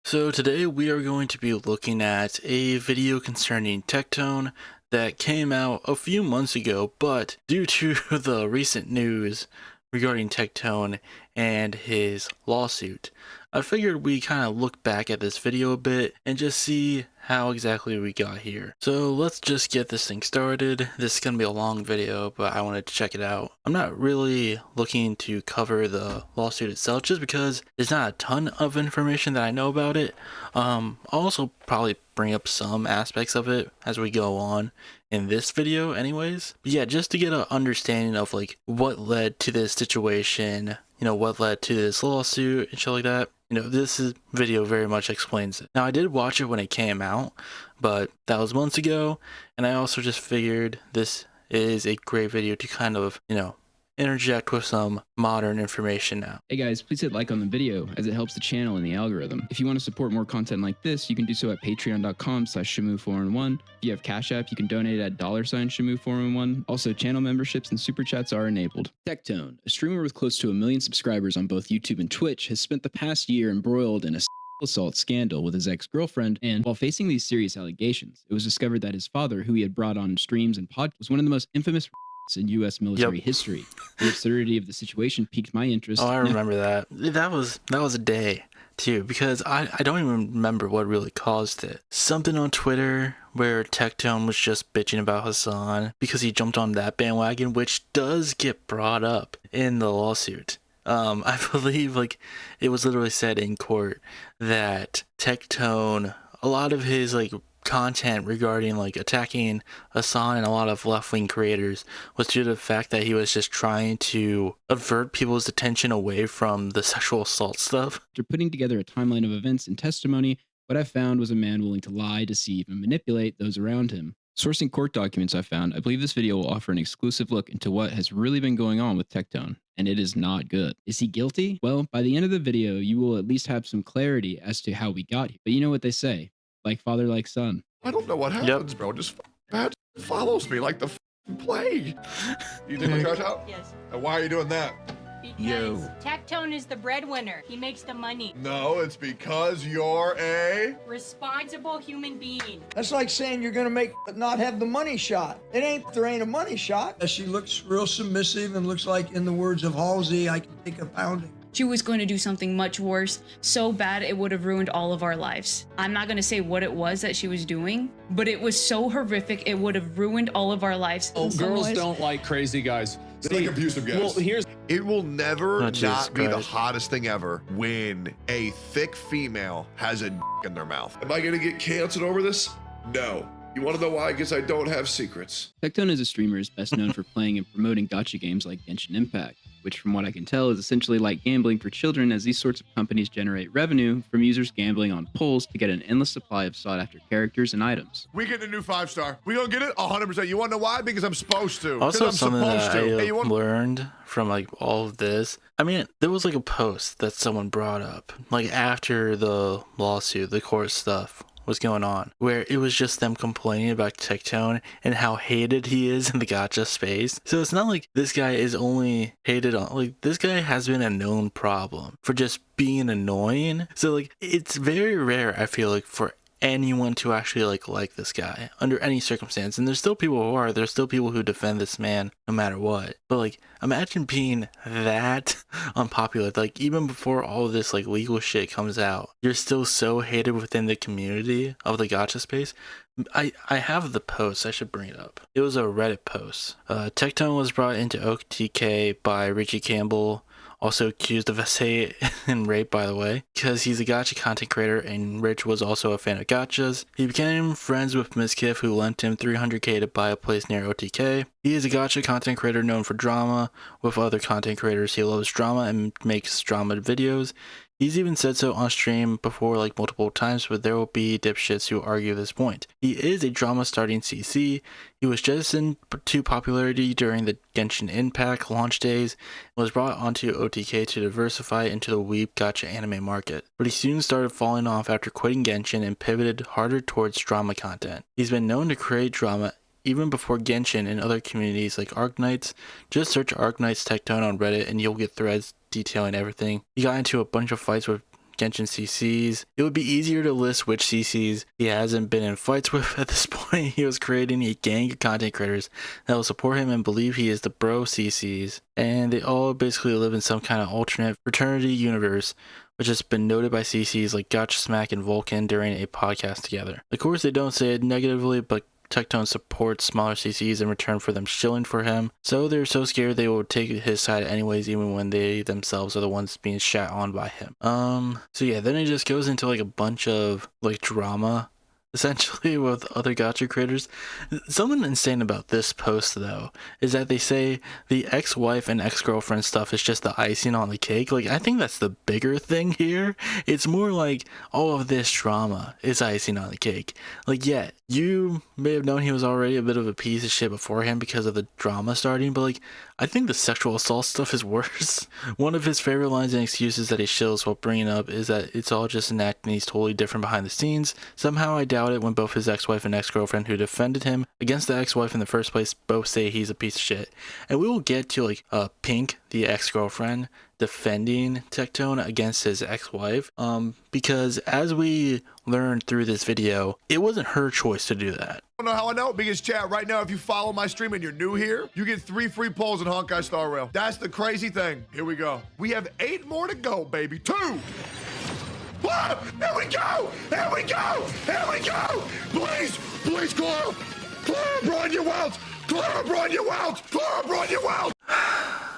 So today we are going to be looking at a video concerning Tectone that came out a few months ago, but due to the recent news regarding Tectone and his lawsuit, I figured we kind of look back at this video a bit and just see how exactly we got here. So let's just get this thing started. This is going to be a long video, but I wanted to check it out. I'm not really looking to cover the lawsuit itself just because there's not a ton of information that I know about it. I'll also probably bring up some aspects of it as we go on in this video anyways. But yeah, just to get an understanding of like what led to this situation, what led to this lawsuit and shit like that. This video very much explains it. Now, I did watch it when it came out, but that was months ago, and I also just figured this is a great video to kind of, interject with some modern information now. Hey guys, please hit like on the video as it helps the channel and the algorithm. If you want to support more content like this, you can do so at patreon.com/ShaMoo411. If you have Cash App, you can donate at $ShaMoo411. Also, channel memberships and super chats are enabled. Tectone, a streamer with close to 1 million subscribers on both YouTube and Twitch, has spent the past year embroiled in a assault scandal with his ex-girlfriend, and while facing these serious allegations, it was discovered that his father, who he had brought on streams and podcasts, was one of the most infamous in U.S. military history. The absurdity of the situation piqued my interest. Oh, I remember that. That was a day too, because I don't even remember what really caused it. Something on Twitter where Tectone was just bitching about Hassan because he jumped on that bandwagon, which does get brought up in the lawsuit. I believe it was literally said in court that Tectone, a lot of his content regarding attacking Hassan and a lot of left-wing creators was due to the fact that he was just trying to avert people's attention away from the sexual assault stuff. After putting together a timeline of events and testimony, what I found was a man willing to lie, deceive, and manipulate those around him. Sourcing court documents I found, I believe this video will offer an exclusive look into what has really been going on with Tectone, and it is not good. Is he guilty? Well, by the end of the video, you will at least have some clarity as to how we got here. But you know what they say, like father, like son. I don't know what happens, bro. Just bad follows me like the plague. You take my trash out? Yes. And why are you doing that? Because Tectone is the breadwinner. He makes the money. No, it's because you're a Responsible human being. That's like saying you're gonna make but not have the money shot. There ain't a money shot. She looks real submissive and looks like, in the words of Halsey, I can take a pounding. She was going to do something much worse, so bad it would have ruined all of our lives. I'm not going to say what it was that she was doing, but it was so horrific it would have ruined all of our lives. Oh, girls don't like crazy guys. It's like abusive guys. Well, it will never not be the Christ. hottest thing ever when a thick female has a in their mouth. Am I gonna get canceled over this? No. You want to know why? Because I don't have secrets. Tectone as a streamer is best known for playing and promoting gacha games like Genshin Impact, which from what I can tell is essentially like gambling for children, as these sorts of companies generate revenue from users gambling on pulls to get an endless supply of sought-after characters and items. We get a new 5-star. We gonna get it 100%. You want to know why? Because I'm supposed to. Also, I'm something supposed that to. I Hey, you want learned from all of this. I mean, there was a post that someone brought up after the lawsuit, the court stuff was going on, where it was just them complaining about Tectone and how hated he is in the gacha space. So it's not like this guy is only hated on, this guy has been a known problem for just being annoying. So it's very rare, I feel for anyone to actually like this guy under any circumstance. And there's still people who defend this man no matter what. But imagine being that unpopular, even before all of this legal shit comes out, you're still so hated within the community of the gacha space. I have the post, I should bring it up. It was a Reddit post. Tectone was brought into OTK by Richie Campbell, also accused of SA and rape, by the way, because he's a gacha content creator and Rich was also a fan of gachas. He became friends with Miskiff, who lent him $300K to buy a place near OTK. He is a gacha content creator known for drama. With other content creators, he loves drama and makes drama videos. He's even said so on stream before multiple times, but there will be dipshits who argue this point. He is a drama starting CC. He was jettisoned to popularity during the Genshin Impact launch days and was brought onto OTK to diversify into the weeb gacha anime market. But he soon started falling off after quitting Genshin and pivoted harder towards drama content. He's been known to create drama even before Genshin and other communities like Arknights. Just search Arknights Tectone on Reddit and you'll get threads detailing everything. He got into a bunch of fights with Genshin CCs. It would be easier to list which CCs he hasn't been in fights with at this point. He was creating a gang of content creators that will support him and believe he is the bro CCs. And they all basically live in some kind of alternate fraternity universe, which has been noted by CCs like Gotcha Smack and Vulcan during a podcast together. Of course, they don't say it negatively, but Tectone supports smaller CCs in return for them shilling for him, so they're so scared they will take his side anyways, even when they themselves are the ones being shat on by him. So yeah, then it just goes into like a bunch of like drama essentially with other gotcha creators. Something insane about this post though is that they say the ex-wife and ex-girlfriend stuff is just the icing on the cake. Like, I think that's the bigger thing here. It's more like all of this drama is icing on the cake. Like, yeah, you may have known he was already a bit of a piece of shit beforehand because of the drama starting, but like, I think the sexual assault stuff is worse. One of his favorite lines and excuses that he shills while bringing up is that it's all just an act and he's totally different behind the scenes. Somehow I doubt it when both his ex-wife and ex-girlfriend who defended him against the ex-wife in the first place both say he's a piece of shit. And we will get to like Pink, the ex-girlfriend, defending Tectone against his ex-wife, because as we learned through this video, it wasn't her choice to do that. I don't know how I know, because chat, right now, if you follow my stream and you're new here, you get 3 free polls in Honkai Star Rail. That's the crazy thing. Here we go. We have 8 more to go, baby. 2. Ah, here we go! Here we go! Here we go! Please! Please, Clara! Clara, Brian, you out! Clara, Brian, you out! Clara, Brian, you out!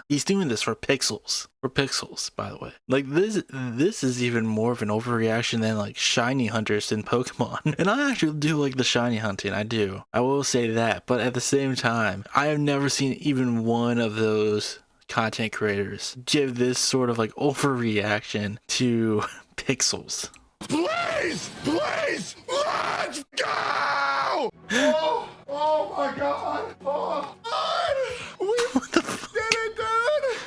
He's doing this for pixels. For pixels, by the way. Like, this is even more of an overreaction than like shiny hunters in Pokemon. And I actually do like the shiny hunting, I do. I will say that, but at the same time, I have never seen even one of those content creators give this sort of like overreaction to pixels. Please! Please! Let's go! Oh my god! Oh, we did it, dude!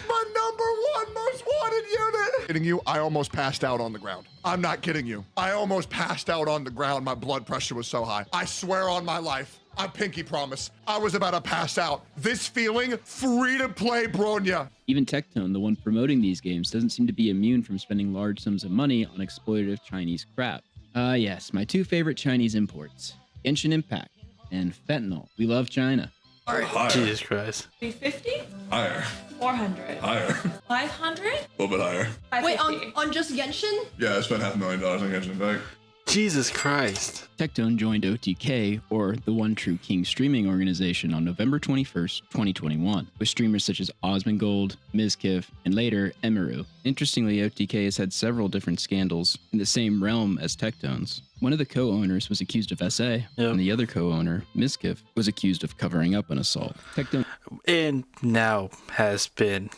My #1 most wanted unit! Kidding you? I almost passed out on the ground. I'm not kidding you. I almost passed out on the ground. My blood pressure was so high. I swear on my life. I pinky promise. I was about to pass out. This feeling, free to play Bronya. Even Tectone, the one promoting these games, doesn't seem to be immune from spending large sums of money on exploitative Chinese crap. Yes, my 2 favorite Chinese imports, Genshin Impact and Fentanyl. We love China. Higher. Jesus Christ. 350? Higher. 400. Higher. 500? A little bit higher. 550. Wait, on just Genshin? Yeah, I spent $500,000 on Genshin Impact. Jesus Christ. Tectone joined OTK, or the One True King streaming organization, on November 21st, 2021, with streamers such as Osmongold, Mizkif, and later Emiru. Interestingly, OTK has had several different scandals in the same realm as Tectone's. One of the co-owners was accused of SA, and the other co-owner, Mizkif, was accused of covering up an assault. Tectone And now has been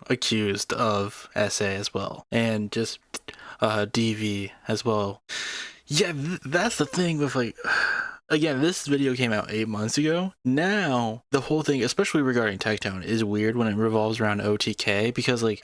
accused of SA as well, and just DV as well. Yeah, that's the thing with like, again, this video came out 8 months ago. Now the whole thing, especially regarding Tectone, is weird when it revolves around OTK, because like,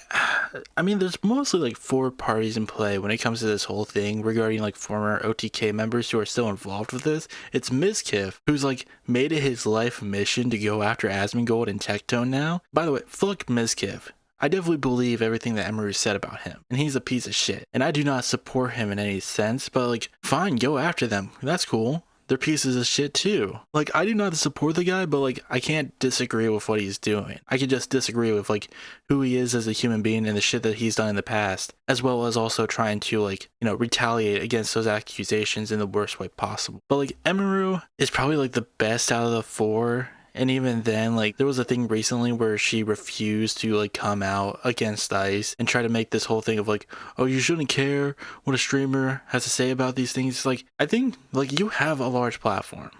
I mean, there's mostly like 4 parties in play when it comes to this whole thing regarding like former OTK members who are still involved with this. It's Mizkif, who's like made it his life mission to go after Asmongold and Tectone now. By the way, fuck Mizkif. I definitely believe everything that Emiru said about him, and he's a piece of shit. And I do not support him in any sense, but like, fine, go after them. That's cool. They're pieces of shit too. Like, I do not support the guy, but like, I can't disagree with what he's doing. I can just disagree with like who he is as a human being and the shit that he's done in the past, as well as also trying to like, you know, retaliate against those accusations in the worst way possible. But like, Emiru is probably like the best out of the 4. And even then, like, there was a thing recently where she refused to, like, come out against ICE and try to make this whole thing of, like, oh, you shouldn't care what a streamer has to say about these things. Like, I think, like, you have a large platform.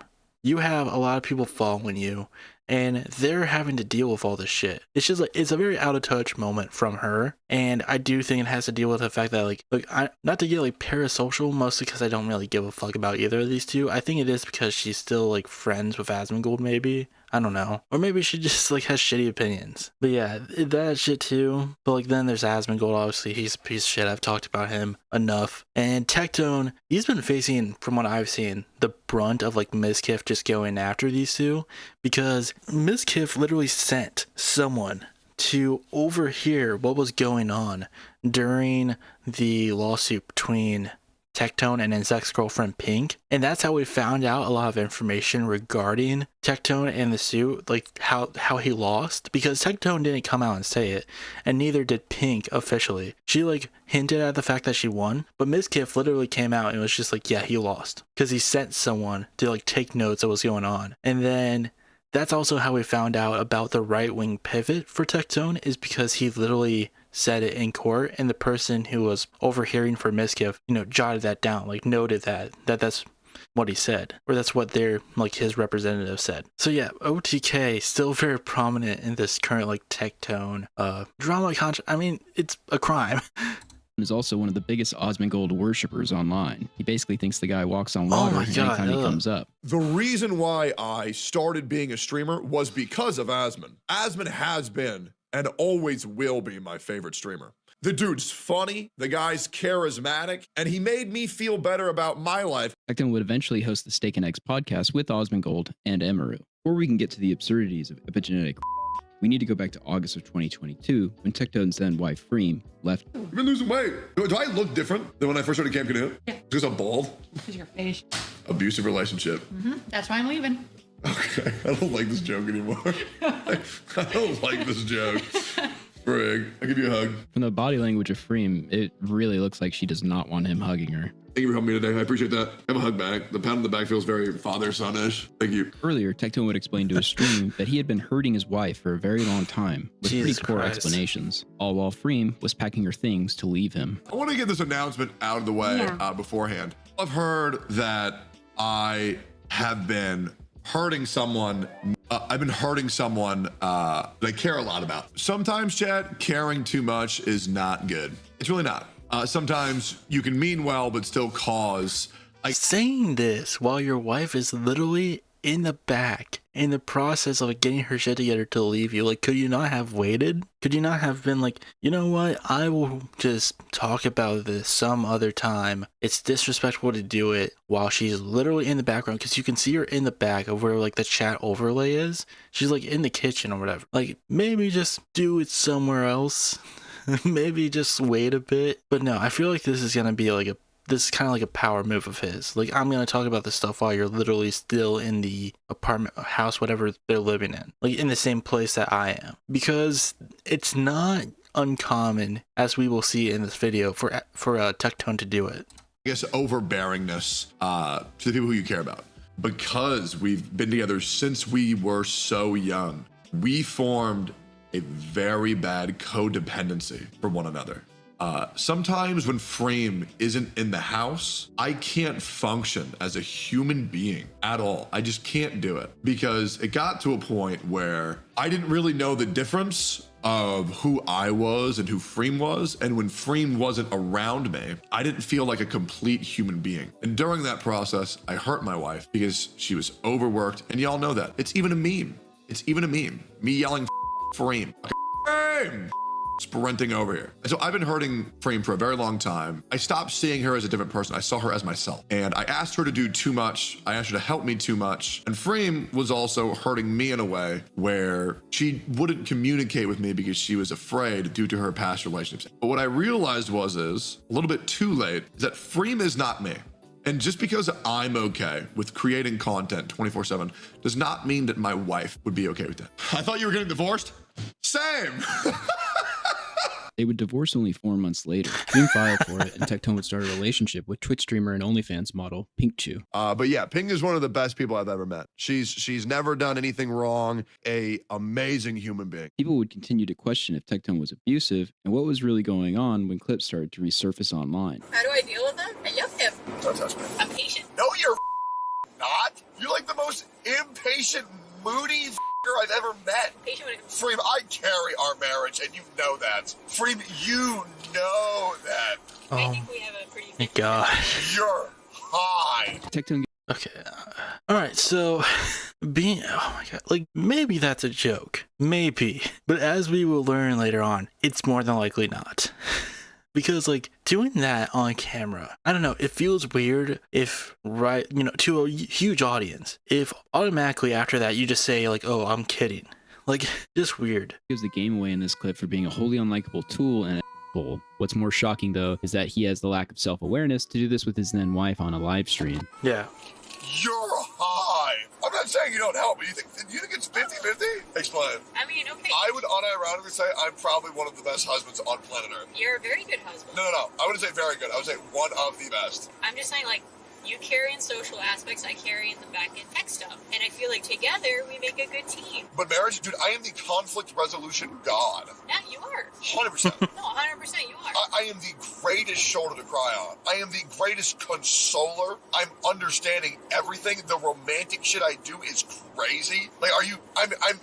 You have a lot of people following you, and they're having to deal with all this shit. It's just, like, it's a very out of touch moment from her, and I do think it has to deal with the fact that, like, look, not to get, like, parasocial, mostly because I don't really give a fuck about either of these two. I think it is because she's still, like, friends with Asmongold, maybe. I don't know. Or maybe she just like has shitty opinions. But yeah, that shit too. But like then there's Asmongold, obviously he's a piece of shit. I've talked about him enough. And Tectone, he's been facing, from what I've seen, the brunt of like Mizkif just going after these two, because Mizkif literally sent someone to overhear what was going on during the lawsuit between Tectone and his ex-girlfriend Pink, and that's how we found out a lot of information regarding Tectone and the suit, like how he lost, because Tectone didn't come out and say it, and neither did Pink officially. She like hinted at the fact that she won, but Mizkif literally came out and was just like, yeah, he lost, because he sent someone to like take notes of what's going on. And then that's also how we found out about the right-wing pivot for Tectone, is because he literally said it in court, and the person who was overhearing for Mizkif, jotted that down, like noted that's what he said, or that's what his representative said. So yeah, OTK still very prominent in this current like Tectone drama I mean, it's a crime. Is also one of the biggest Osmongold worshippers online. He basically thinks the guy walks on water anytime he comes up. The reason why I started being a streamer was because of Asmon. Asmon has been and always will be my favorite streamer. The dude's funny, the guy's charismatic, and he made me feel better about my life. Tectone would eventually host the Steak and Eggs podcast with Osmongold and Emaru. Before we can get to the absurdities of epigenetic, we need to go back to August of 2022 when Tectone's then wife Freem left. You've been losing weight. Do I look different than when I first started Camp Canoe? Yeah. Because I'm bald? Because your face. Abusive relationship. That's why I'm leaving. Okay, I don't like this joke anymore. I don't like this joke. Frig, I'll give you a hug. From the body language of Freem, it really looks like she does not want him hugging her. Thank you for helping me today. I appreciate that. I have a hug back. The pat on the back feels very father-son-ish. Thank you. Earlier, Tectone would explain to his stream that he had been hurting his wife for a very long time, with Jesus pretty poor Christ. explanations, all while Freem was packing her things to leave him. I want to get this announcement out of the way beforehand. I've heard that I have been hurting someone. I've been hurting someone that I care a lot about. Sometimes, Chad, caring too much is not good. It's really not. Sometimes you can mean well, but still cause. Saying this while your wife is literally in the back in the process of getting her shit together to leave you, like, could you not have waited? Could you not have been like, you know what, I will just talk about this some other time. It's disrespectful to do it while she's literally in the background, because you can see her in the back of where like the chat overlay is. She's like in the kitchen or whatever. Like, maybe just do it somewhere else. Maybe just wait a bit. But no, I feel like this is gonna be like this is kind of like a power move of his. Like, I'm gonna talk about this stuff while you're literally still in the apartment, house, whatever they're living in, like in the same place that I am, because it's not uncommon, as we will see in this video, for Tectone to do it. I guess overbearingness to the people who you care about. Because we've been together since we were so young, we formed a very bad codependency for one another. Sometimes when Frame isn't in the house, I can't function as a human being at all. I just can't do it, because it got to a point where I didn't really know the difference of who I was and who Freem was. And when Freem wasn't around me, I didn't feel like a complete human being. And during that process, I hurt my wife because she was overworked. And y'all know that. It's even a meme. It's even a meme. Me yelling Freem. Freem! Sprinting over here. And so I've been hurting Frame for a very long time. I stopped seeing her as a different person. I saw her as myself. And I asked her to do too much. I asked her to help me too much. And Frame was also hurting me in a way where she wouldn't communicate with me because she was afraid due to her past relationships. But what I realized is a little bit too late, is that Frame is not me. And just because I'm okay with creating content 24/7 does not mean that my wife would be okay with that. I thought you were getting divorced? Same. They would divorce only 4 months later. Freem filed for it, and Tectone would start a relationship with Twitch streamer and OnlyFans model Pink Chew. But yeah, Ping is one of the best people I've ever met. She's never done anything wrong. A amazing human being. People would continue to question if Tectone was abusive and what was really going on when clips started to resurface online. How do I deal with them? I love him. Don't touch me. I'm patient. No, you're not. You're like the most impatient, moody I've ever met. Patient when it comes Freem, I carry our marriage, and you know that. Freem, you know that. I think we have a pretty My God. You're high. Tectone Okay. All right. So, oh my God, like, maybe that's a joke, maybe, but as we will learn later on, it's more than likely not. Because, like, doing that on camera, I don't know, it feels weird if, to a huge audience, if automatically after that you just say, like, oh, I'm kidding. Like, just weird. Gives the game away in this clip for being a wholly unlikable tool and a What's more shocking, though, is that he has the lack of self-awareness to do this with his then wife on a live stream. Yeah. You're high. I'm not saying you don't help, but you think it's 50-50? Explain. I mean, okay. I would unironically say I'm probably one of the best husbands on planet Earth. You're a very good husband. No. I wouldn't say very good. I would say one of the best. I'm just saying, like, you carry in social aspects, I carry in the back end tech stuff. And I feel like together we make a good team. But marriage, dude, I am the conflict resolution god. Yeah, you are. 100%. No, 100% you are. I am the greatest shoulder to cry on. I am the greatest consoler. I'm understanding everything. The romantic shit I do is crazy. Like,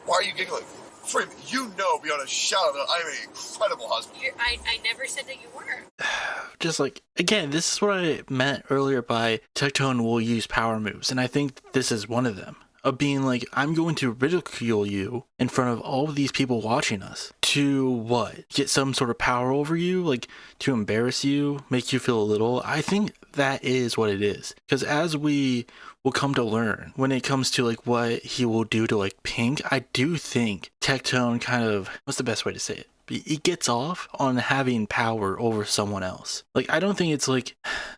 why are you giggling? Freem, you know beyond a shadow that I'm an incredible husband. I never said that you weren't. Just like, again, this is what I meant earlier by Tectone will use power moves. And I think this is one of them. Of being like, I'm going to ridicule you in front of all of these people watching us. To what? Get some sort of power over you? Like, to embarrass you? Make you feel a little? I think that is what it is. Because as we will come to learn, when it comes to like what he will do to like Pink, I do think Tectone kind of, what's the best way to say it? He gets off on having power over someone else. Like, I don't think it's like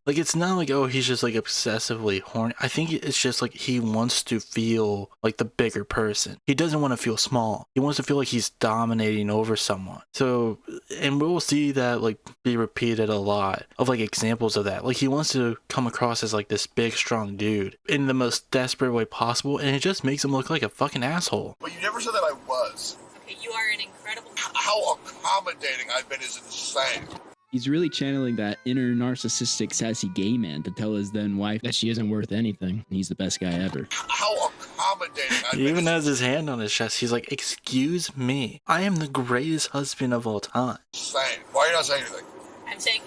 it's not like, oh, he's just like obsessively horny. I think it's just like he wants to feel like the bigger person. He doesn't want to feel small. He wants to feel like he's dominating over someone. So, and we'll see that like be repeated a lot of like examples of that. Like, he wants to come across as like this big, strong dude in the most desperate way possible. And it just makes him look like a fucking asshole. But you never said that I was. Okay, you are an incredible... How accommodating I've been is insane. He's really channeling that inner narcissistic sassy gay man to tell his then wife that she isn't worth anything. He's the best guy ever. How accommodating I've been. He even has his hand on his chest. He's like, excuse me, I am the greatest husband of all time. Insane. Why are you not saying anything? I'm saying,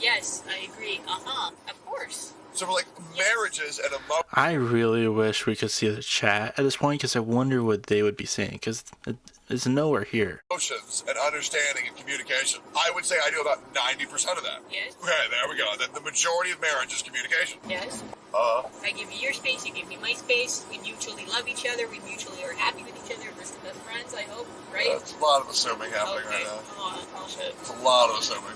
yes, I agree, of course. So for like marriages and emotions. I really wish we could see the chat at this point, because I wonder what they would be saying, because it's nowhere here. Emotions and understanding and communication. I would say I do about 90% of that. Yes. Okay, there we go. The majority of marriage is communication. Yes. Uh-huh. I give you your space, you give me my space. We mutually love each other. We mutually are happy with each other. We're the best friends, I hope, right? That's a lot of assuming happening Okay, right now. come on, I'll shut. It's a lot of assuming.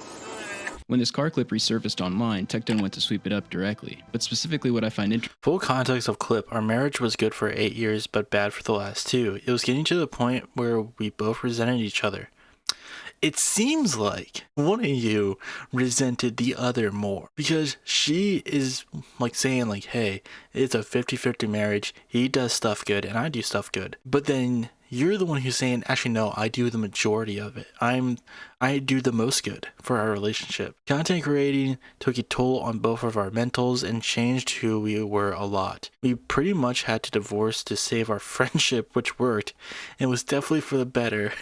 When this car clip resurfaced online, Tectone went to sweep it up directly. But specifically what I find interesting... Full context of clip, our marriage was good for 8 years, but bad for the last 2. It was getting to the point where we both resented each other. It seems like one of you resented the other more, because she is like saying like, hey, it's a 50-50 marriage. He does stuff good and I do stuff good. But then you're the one who's saying, actually, no, I do the majority of it. I do the most good for our relationship. Content creating took a toll on both of our mentals and changed who we were a lot. We pretty much had to divorce to save our friendship, which worked, and was definitely for the better.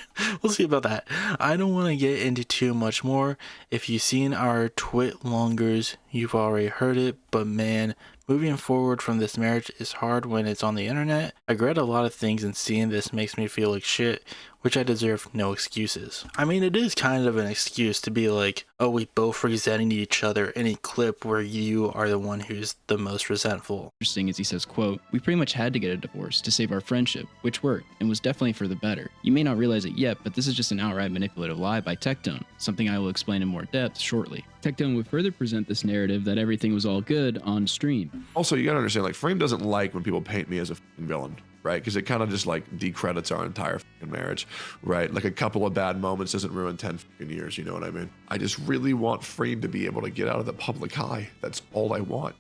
We'll see about that. I don't want to get into too much more. If you've seen our twit longers, you've already heard it, but man, moving forward from this marriage is hard when it's on the internet. I regret a lot of things, and seeing this makes me feel like shit, which I deserve no excuses. I mean, it is kind of an excuse to be like, oh, we both resenting each other in a clip where you are the one who's the most resentful. Interesting as he says, quote, we pretty much had to get a divorce to save our friendship, which worked and was definitely for the better. You may not realize it yet, but this is just an outright manipulative lie by Tectone, something I will explain in more depth shortly. Tectone would further present this narrative that everything was all good on stream. Also, you gotta understand, like, Frame doesn't like when people paint me as a fucking villain, right? Because it kind of just like decredits our entire fucking marriage, right? Like a couple of bad moments doesn't ruin 10 fucking years, you know what I mean? I just really want Frame to be able to get out of the public eye. That's all I want.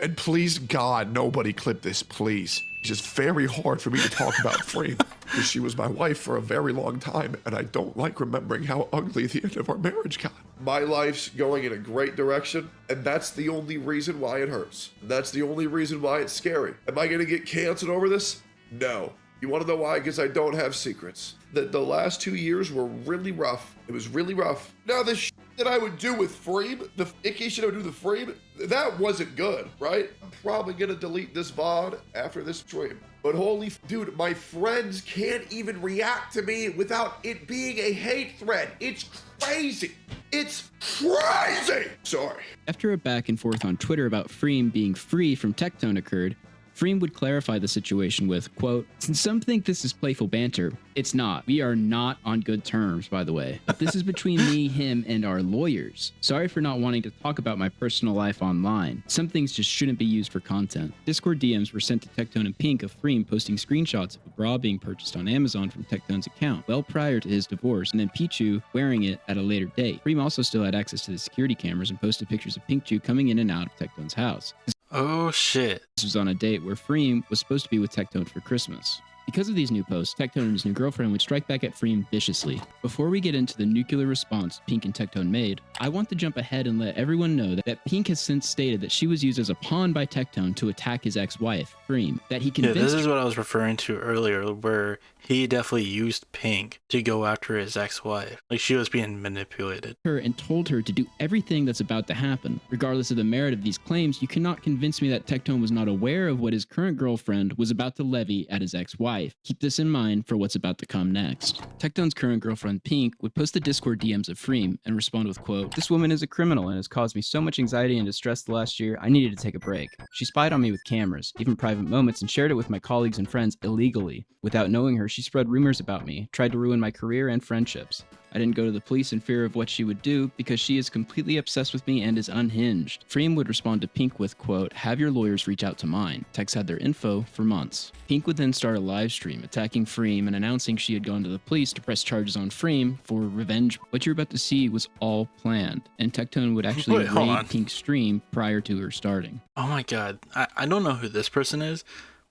And please, God, nobody clip this, please. It's just very hard for me to talk about Frame because she was my wife for a very long time, and I don't like remembering how ugly the end of our marriage got. My life's going in a great direction, and that's the only reason why it hurts. That's the only reason why it's scary. Am I gonna get canceled over this? No. You wanna know why? Because I don't have secrets. The last 2 years were really rough. It was really rough. Now this that I would do with Frame, the icky shit I would do with Frame, that wasn't good, right? I'm probably gonna delete this VOD after this stream. But holy dude, my friends can't even react to me without it being a hate thread. It's crazy. It's crazy. Sorry. After a back and forth on Twitter about Freem being free from Tectone occurred, Freem would clarify the situation with, quote, "Since some think this is playful banter, it's not. We are not on good terms, by the way. But this is between me, him, and our lawyers. Sorry for not wanting to talk about my personal life online. Some things just shouldn't be used for content." Discord DMs were sent to Tectone and Pink of Freem posting screenshots of a bra being purchased on Amazon from Tectone's account well prior to his divorce, and then Pichu wearing it at a later date. Freem also still had access to the security cameras and posted pictures of Pinkchu coming in and out of Tectone's house. Oh shit. This was on a date where Freem was supposed to be with Tectone for Christmas. Because of these new posts, Tectone and his new girlfriend would strike back at Freem viciously. Before we get into the nuclear response Pink and Tectone made, I want to jump ahead and let everyone know that Pink has since stated that she was used as a pawn by Tectone to attack his ex-wife, Freem, that he convinced... Yeah, this is what I was referring to earlier, where he definitely used Pink to go after his ex-wife. Like, she was being manipulated. ...her and told her to do everything that's about to happen. Regardless of the merit of these claims, you cannot convince me that Tectone was not aware of what his current girlfriend was about to levy at his ex-wife. Keep this in mind for what's about to come next. Tectone's current girlfriend, Pink, would post the Discord DMs of Freem and respond with, quote, "This woman is a criminal and has caused me so much anxiety and distress the last year, I needed to take a break. She spied on me with cameras, even private moments, and shared it with my colleagues and friends illegally. Without knowing her, she spread rumors about me, tried to ruin my career and friendships. I didn't go to the police in fear of what she would do because she is completely obsessed with me and is unhinged." Freem would respond to Pink with, quote, "Have your lawyers reach out to mine." Tex had their info for months. Pink would then start a live stream attacking Freem and announcing she had gone to the police to press charges on Freem for revenge. What you're about to see was all planned, and Tectone would actually raid Pink's stream prior to her starting. Oh my god, I don't know who this person is,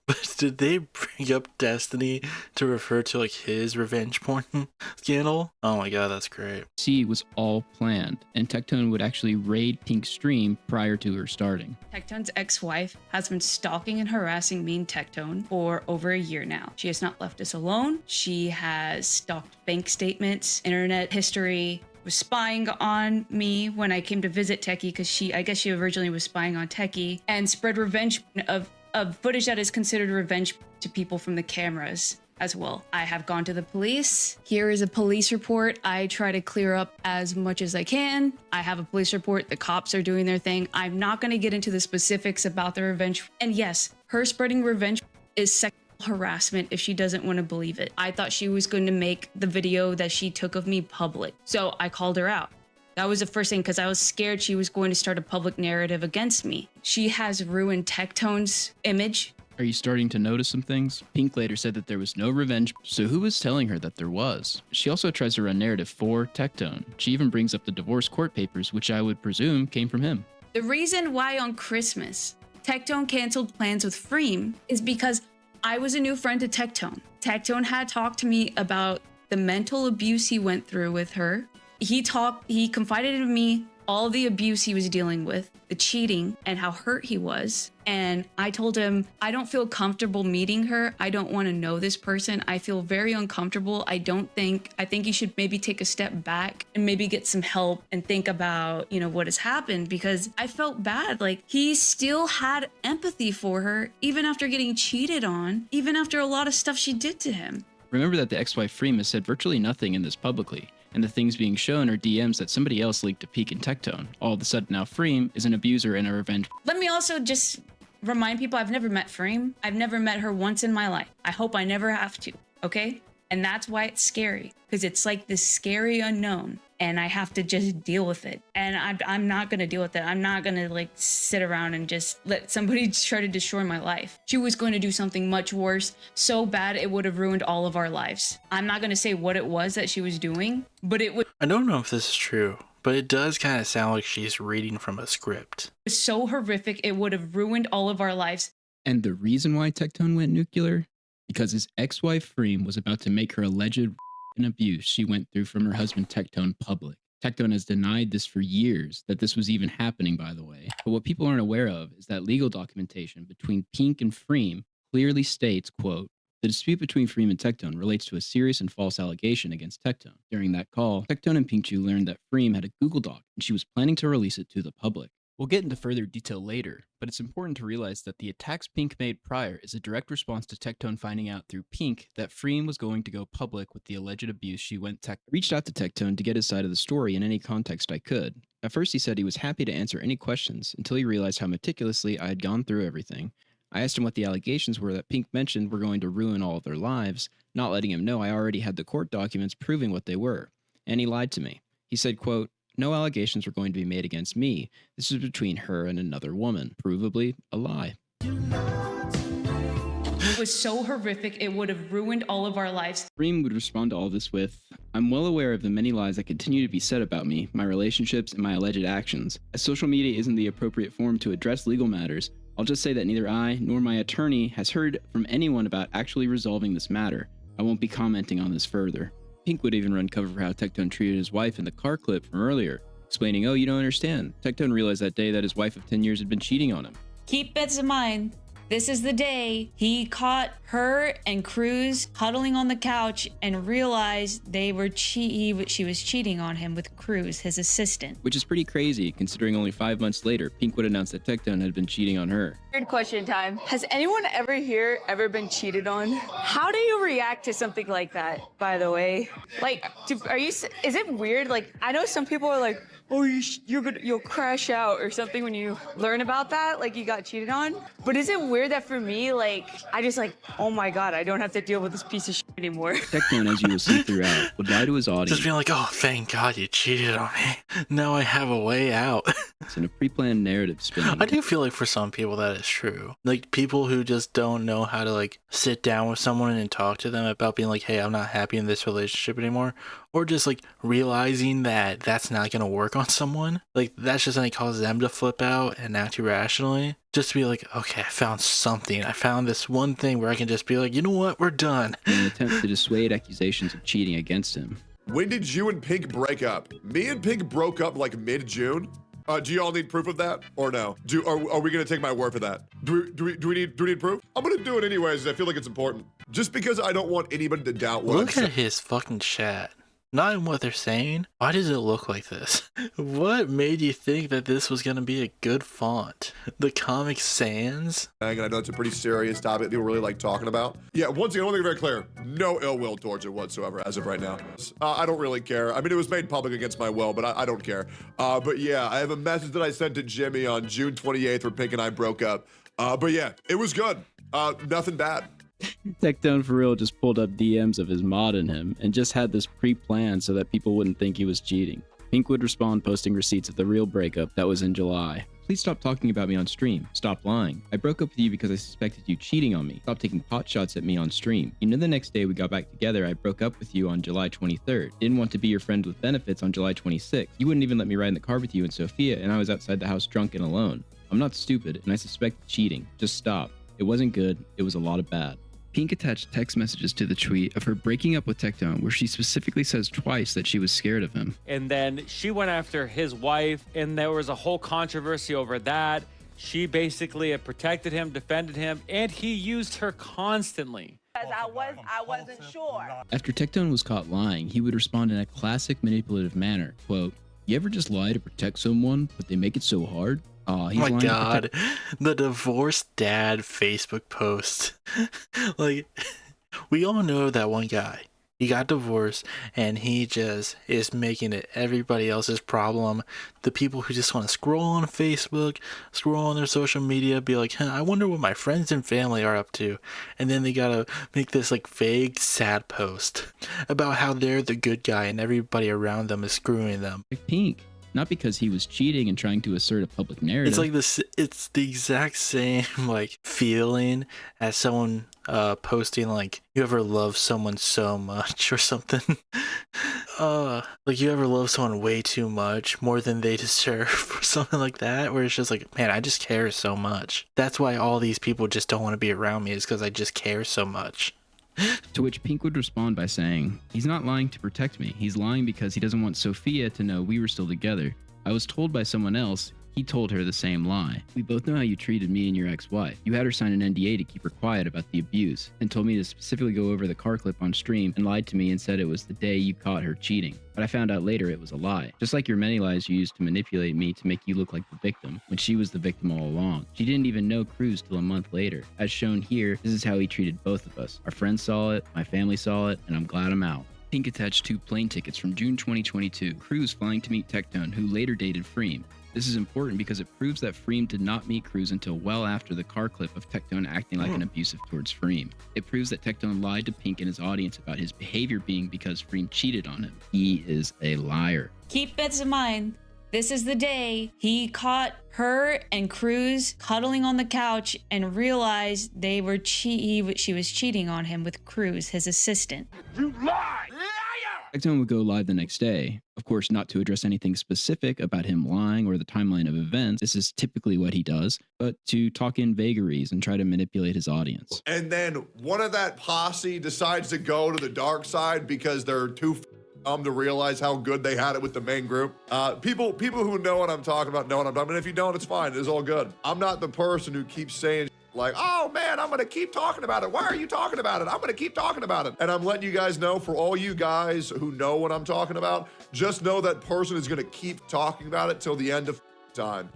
but did they bring up Destiny to refer to like his revenge porn scandal? Oh my god, that's great. See was all planned, and Tectone would actually raid Pink's stream prior to her starting. Tectone's ex-wife has been stalking and harassing me and Tectone for over a year now. She has not left us alone. She has stalked bank statements, internet history, was spying on me when I came to visit Techie, because I guess she originally was spying on Techie, and spread revenge of footage that is considered revenge to people from the cameras as well. I have gone to the police. Here is a police report. I try to clear up as much as I can. I have a police report. The cops are doing their thing. I'm not going to get into the specifics about the revenge. And yes, her spreading revenge is sexual harassment if she doesn't want to believe it. I thought she was going to make the video that she took of me public, so I called her out. That was the first thing, because I was scared she was going to start a public narrative against me. She has ruined Tectone's image. Are you starting to notice some things? Pink later said that there was no revenge, so who was telling her that there was? She also tries to run narrative for Tectone. She even brings up the divorce court papers, which I would presume came from him. The reason why on Christmas Tectone canceled plans with Freem is because I was a new friend to Tectone. Tectone had talked to me about the mental abuse he went through with her. He confided in me all the abuse he was dealing with, the cheating, and how hurt he was. And I told him, I don't feel comfortable meeting her. I don't want to know this person. I feel very uncomfortable. I think you should maybe take a step back and maybe get some help and think about, what has happened, because I felt bad. Like, he still had empathy for her, even after getting cheated on, even after a lot of stuff she did to him. Remember that the ex-wife Freem has said virtually nothing in this publicly, and the things being shown are DMs that somebody else leaked to Pink and Tectone. All of a sudden now Freem is an abuser and a revenge. Let me also just remind people, I've never met Freem. I've never met her once in my life. I hope I never have to, okay? And that's why it's scary, because it's like this scary unknown, and I have to just deal with it. And I'm not gonna deal with it. I'm not gonna sit around and just let somebody try to destroy my life. She was going to do something much worse, so bad it would have ruined all of our lives. I'm not gonna say what it was that she was doing, but it would. I don't know if this is true, but it does kind of sound like she's reading from a script. It was so horrific, it would have ruined all of our lives. And the reason why Tectone went nuclear? Because his ex-wife Freem was about to make her alleged and abuse she went through from her husband Tectone public. Tectone has denied this for years, that this was even happening, by the way. But what people aren't aware of is that legal documentation between Pink and Freem clearly states, quote, "The dispute between Freem and Tectone relates to a serious and false allegation against Tectone. During that call, Tectone and Pinkchu learned that Freem had a Google Doc and she was planning to release it to the public." We'll get into further detail later, but it's important to realize that the attacks Pink made prior is a direct response to Tectone finding out through Pink that Freem was going to go public with the alleged abuse she reached out to Tectone to get his side of the story in any context I could. At first he said he was happy to answer any questions until he realized how meticulously I had gone through everything. I asked him what the allegations were that Pink mentioned were going to ruin all of their lives, not letting him know I already had the court documents proving what they were. And he lied to me. He said, quote, "No allegations were going to be made against me. This was between her and another woman." Provably a lie. It was so horrific, it would have ruined all of our lives. Reem would respond to all this with, "I'm well aware of the many lies that continue to be said about me, my relationships, and my alleged actions. As social media isn't the appropriate forum to address legal matters, I'll just say that neither I nor my attorney has heard from anyone about actually resolving this matter. I won't be commenting on this further." Pink would even run cover for how Tectone treated his wife in the car clip from earlier, explaining, "Oh, you don't understand. Tectone realized that day that his wife of 10 years had been cheating on him." Keep this in mind. This is the day he caught her and Cruz huddling on the couch and realized she was cheating on him with Cruz, his assistant. Which is pretty crazy, considering only 5 months later, Pink would announce that Tectone had been cheating on her. Weird question time. Has anyone ever here ever been cheated on? How do you react to something like that, by the way? Like, is it weird? Like, I know some people are like, "Oh, you'll crash out or something when you learn about that, like you got cheated on." But is it weird that for me, like, I just like, oh my God, I don't have to deal with this piece of shit anymore. Tectone, as you will see throughout, would lie to his audience. Just being like, "Oh, thank God you cheated on me. Now I have a way out." It's in a pre-planned narrative spinning. I do feel like for some people that is true. Like people who just don't know how to like sit down with someone and talk to them about being like, "Hey, I'm not happy in this relationship anymore." Or just like realizing that that's not going to work on someone. Like that's just going to cause them to flip out and act irrationally. Just to be like, "Okay, I found something. I found this one thing where I can just be like, you know what, we're done." In an attempt to dissuade accusations of cheating against him. When did you and Pink break up? Me and Pink broke up like mid-June. Do you all need proof of that or no? Are we gonna take my word for that? Do we need proof? I'm gonna do it anyways. I feel like it's important. Just because I don't want anybody to doubt what Look at his fucking chat. Not in what they're saying. Why does it look like this? What made you think that this was going to be a good font? The Comic Sans? And I know it's a pretty serious topic people really like talking about. Yeah, once again, I want to be very clear. No ill will towards it whatsoever as of right now. I don't really care. I mean, it was made public against my will, but I don't care. But yeah, I have a message that I sent to Jimmy on June 28th where Pink and I broke up. But yeah, it was good. Nothing bad. Tectone for real just pulled up DMs of his mod in him and just had this pre-planned so that people wouldn't think he was cheating. Pink would respond posting receipts of the real breakup that was in July. "Please stop talking about me on stream. Stop lying. I broke up with you because I suspected you cheating on me. Stop taking pot shots at me on stream. You know the next day we got back together, I broke up with you on July 23rd. Didn't want to be your friend with benefits on July 26th. You wouldn't even let me ride in the car with you and Sophia, and I was outside the house drunk and alone. I'm not stupid, and I suspect cheating. Just stop. It wasn't good. It was a lot of bad." Pink attached text messages to the tweet of her breaking up with Tectone, where she specifically says twice that she was scared of him. And then she went after his wife, and there was a whole controversy over that. She basically had protected him, defended him, and he used her constantly. I wasn't sure. After Tectone was caught lying, he would respond in a classic manipulative manner, quote, "You ever just lie to protect someone, but they make it so hard? Oh my God, the divorced dad Facebook post. Like, we all know that one guy. He got divorced and he just is making it everybody else's problem. The people who just want to scroll on Facebook, scroll on their social media, be like, I wonder what my friends and family are up to. And then they gotta make this like vague, sad post about how they're the good guy and everybody around them is screwing them. Pink. Not because he was cheating and trying to assert a public narrative. It's like this. It's the exact same like feeling as someone posting like, "You ever love someone so much" or something. Like you ever love someone way too much, more than they deserve, or something like that. Where it's just like, man, I just care so much. That's why all these people just don't want to be around me, is because I just care so much. To which Pink would respond by saying, "He's not lying to protect me. He's lying because he doesn't want Sophia to know we were still together. I was told by someone else. He told her the same lie. We both know how you treated me and your ex-wife. You had her sign an NDA to keep her quiet about the abuse, and told me to specifically go over the car clip on stream, and lied to me and said it was the day you caught her cheating. But I found out later it was a lie. Just like your many lies you used to manipulate me to make you look like the victim, when she was the victim all along. She didn't even know Cruz till a month later. As shown here, this is how he treated both of us. Our friends saw it, my family saw it, and I'm glad I'm out." Pink attached 2 plane tickets from June 2022, Cruz flying to meet Tectone, who later dated Freem. This is important because it proves that Freem did not meet Cruz until well after the car clip of Tectone acting like an abusive towards Freem. It proves that Tectone lied to Pink and his audience about his behavior being because Freem cheated on him. He is a liar. Keep this in mind. This is the day he caught her and Cruz cuddling on the couch and realized they were she was cheating on him with Cruz, his assistant. You lie! Tectone would go live the next day. Of course, not to address anything specific about him lying or the timeline of events. This is typically what he does, but to talk in vagaries and try to manipulate his audience. And then one of that posse decides to go to the dark side because they're too to realize how good they had it with the main group. People who know what I'm talking about know what I'm talking about. And if you don't, it's fine. It's all good. I'm not the person who keeps saying like, oh man, I'm gonna keep talking about it. Why are you talking about it? I'm gonna keep talking about it. And I'm letting you guys know, for all you guys who know what I'm talking about, just know that person is gonna keep talking about it till the end of time.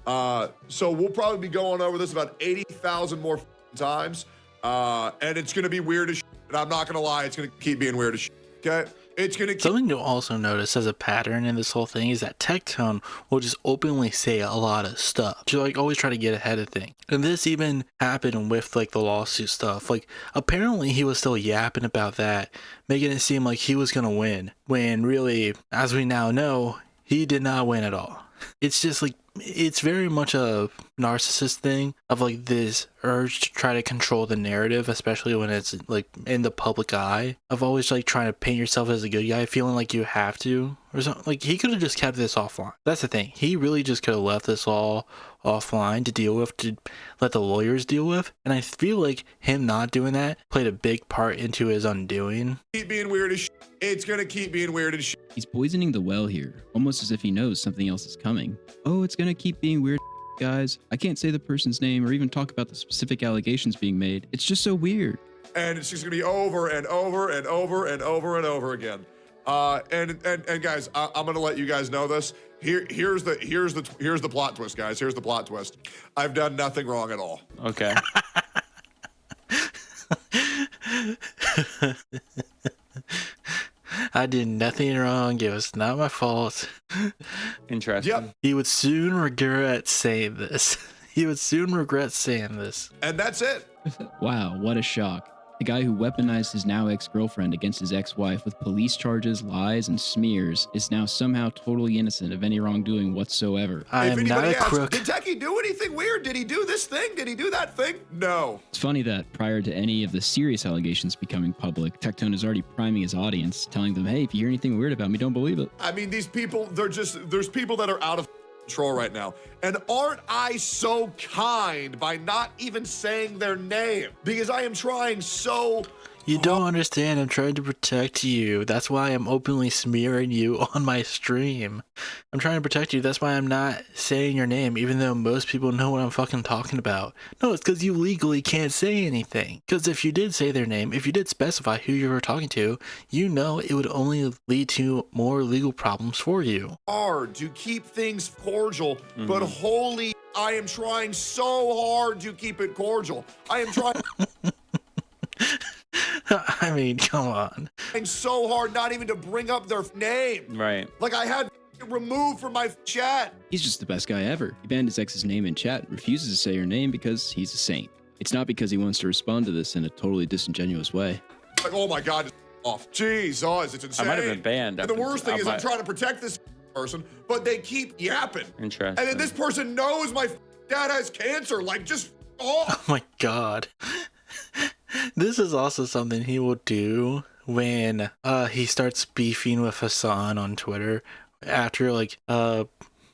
So we'll probably be going over this about 80,000 more times. And it's gonna be weird as shit. And I'm not gonna lie, it's gonna keep being weird as shit. Okay? It's gonna keep. Something you'll also notice as a pattern in this whole thing is that Tectone will just openly say a lot of stuff to like always try to get ahead of things. And this even happened with like the lawsuit stuff. Like apparently he was still yapping about that, making it seem like he was gonna win, when really, as we now know, he did not win at all. It's just like, it's very much a narcissist thing of like this urge to try to control the narrative, especially when it's like in the public eye, of always like trying to paint yourself as a good guy, feeling like you have to or something. Like he could have just kept this offline. That's the thing. He really just could have left this all offline to deal with, to let the lawyers deal with. And I feel like him not doing that played a big part into his undoing. Keep being weird as shit. It's gonna keep being weird as shit. He's poisoning the well here, almost as if he knows something else is coming. Oh, it's gonna keep being weird, guys. I can't say the person's name or even talk about the specific allegations being made. It's just so weird. And it's just gonna be over and over and over and over and over again. And guys, I'm gonna let you guys know this. Here's the plot twist, guys. Here's the plot twist. I've done nothing wrong at all. Okay. I did nothing wrong. It was not my fault. Interesting. Yep. He would soon regret saying this. He would soon regret saying this. And that's it. Wow, what a shock. The guy who weaponized his now ex-girlfriend against his ex-wife with police charges, lies, and smears is now somehow totally innocent of any wrongdoing whatsoever. I am not a crook. Did Techie do anything weird? Did he do this thing? Did he do that thing? No. It's funny that prior to any of the serious allegations becoming public, Tectone is already priming his audience, telling them, hey, if you hear anything weird about me, don't believe it. I mean, these people, there's people that are out of control right now. And aren't I so kind by not even saying their name? Because I am trying so You don't understand. I'm trying to protect you. That's why I'm openly smearing you on my stream. I'm trying to protect you. That's why I'm not saying your name, even though most people know what I'm fucking talking about. No, it's because you legally can't say anything. Because if you did say their name, if you did specify who you were talking to, you know it would only lead to more legal problems for you. hard to keep things cordial, but holy, I am trying so hard to keep it cordial. I am trying I mean, come on. so hard not even to bring up their name. Right. Like I had it removed from my chat. He's just the best guy ever. He banned his ex's name in chat and refuses to say her name because he's a saint. It's not because he wants to respond to this in a totally disingenuous way. Like, oh my God, it's off. Jesus, it's insane. I might have been banned. And the worst thing is I'm trying to protect this person, but they keep yapping. Interesting. And then this person knows my dad has cancer. Like, just off. Oh my God. This is also something he will do when he starts beefing with Hassan on Twitter after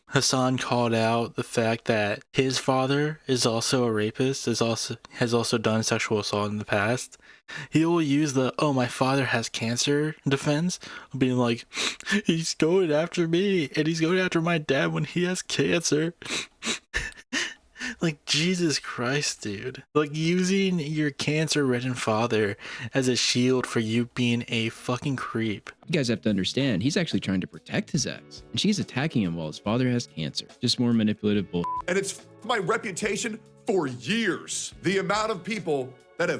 Hassan called out the fact that his father is also a rapist, has also done sexual assault in the past. He will use the "oh, my father has cancer" defense, being like, he's going after me and he's going after my dad when he has cancer. Like, Jesus Christ, dude. Like, using your cancer-ridden father as a shield for you being a fucking creep. You guys have to understand, he's actually trying to protect his ex, and she's attacking him while his father has cancer. Just more manipulative bull. And it's my reputation for years. The amount of people that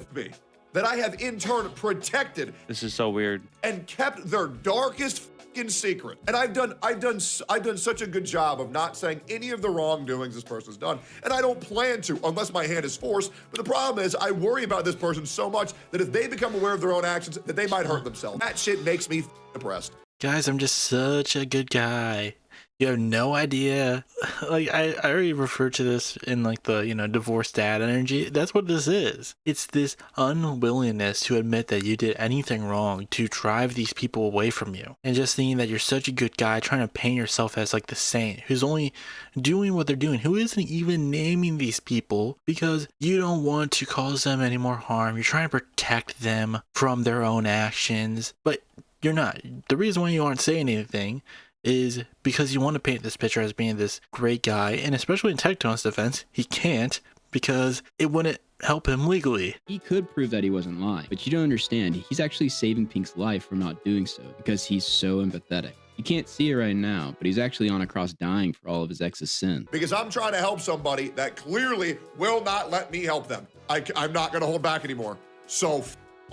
I have in turn protected. This is so weird. And kept their darkest in secret. And I've done such a good job of not saying any of the wrongdoings this person's done. And I don't plan to unless my hand is forced. But the problem is I worry about this person so much that if they become aware of their own actions, that they might hurt themselves. That shit makes me depressed. Guys, I'm just such a good guy. You have no idea. Like, I already referred to this in like the, divorced dad energy. That's what this is. It's this unwillingness to admit that you did anything wrong to drive these people away from you. And just thinking that you're such a good guy, trying to paint yourself as like the saint who's only doing what they're doing, who isn't even naming these people because you don't want to cause them any more harm. You're trying to protect them from their own actions, but you're not. The reason why you aren't saying anything is because you want to paint this picture as being this great guy, and especially in Tectone's defense, he can't because it wouldn't help him legally. He could prove that he wasn't lying, but you don't understand. He's actually saving Pink's life from not doing so because he's so empathetic. You can't see it right now, but he's actually on a cross dying for all of his ex's sin. Because I'm trying to help somebody that clearly will not let me help them. I'm not going to hold back anymore. So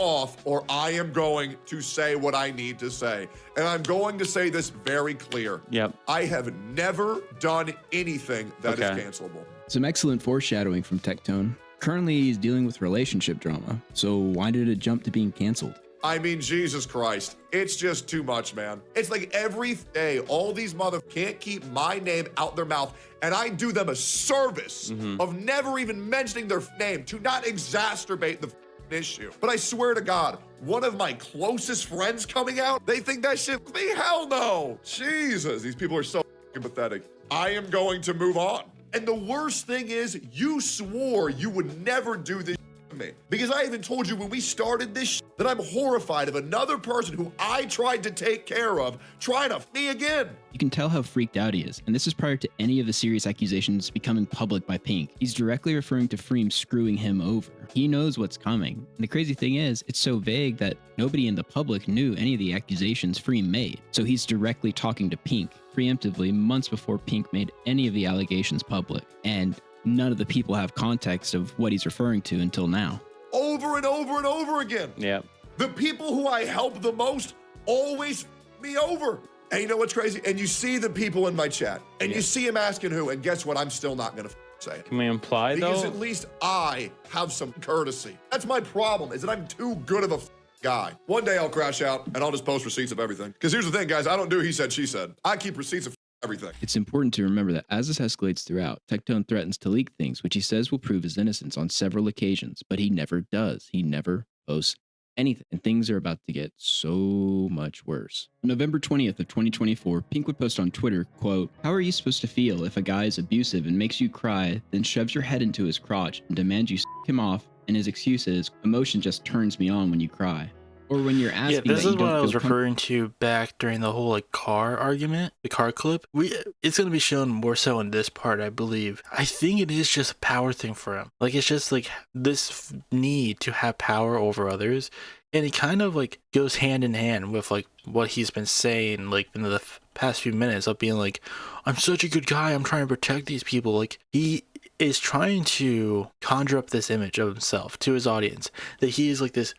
off, or I am going to say what I need to say. And I'm going to say this very clear. Yep. I have never done anything that is cancelable. Some excellent foreshadowing from Tectone. Currently, he's dealing with relationship drama, so why did it jump to being canceled? I mean, Jesus Christ. It's just too much, man. It's like every day, all these mother can't keep my name out their mouth, and I do them a service of never even mentioning their name to not exacerbate the issue. But I swear to God, one of my closest friends coming out, they think that shit me? Hell no. Jesus, these people are so pathetic. I am going to move on. And the worst thing is, you swore you would never do this to me. Because I even told you when we started this that I'm horrified of another person who I tried to take care of trying to f me again. You can tell how freaked out he is, and this is prior to any of the serious accusations becoming public by Pink. He's directly referring to Freem screwing him over. He knows what's coming. And the crazy thing is, it's so vague that nobody in the public knew any of the accusations Freem made. So he's directly talking to Pink preemptively months before Pink made any of the allegations public. And none of the people have context of what he's referring to until now. Over and over and over again. Yeah. The people who I help the most always f me over. And you know what's crazy? And you see the people in my chat, and you see him asking who, and guess what? I'm still not gonna say it. Can we imply because though? At least I have some courtesy. That's my problem, is that I'm too good of a guy. One day I'll crash out and I'll just post receipts of everything. Because here's the thing, guys, I don't do he said, she said. I keep receipts of everything. It's important to remember that as this escalates throughout, Tectone threatens to leak things, which he says will prove his innocence on several occasions, but he never does. He never posts anything, and things are about to get so much worse. On November 20th of 2024, Pink would post on Twitter, quote, "How are you supposed to feel if a guy is abusive and makes you cry, then shoves your head into his crotch and demands you s*** him off, and his excuse is, emotion just turns me on when you cry." Or when you're asking, yeah, this is what I was referring to back during the whole like car argument, the car clip. It's going to be shown more so in this part, I believe. I think it is just a power thing for him. Like, it's just like this need to have power over others. And it kind of like goes hand in hand with like what he's been saying like in the past few minutes of being like, I'm such a good guy, I'm trying to protect these people. Like, he is trying to conjure up this image of himself to his audience that he is like this,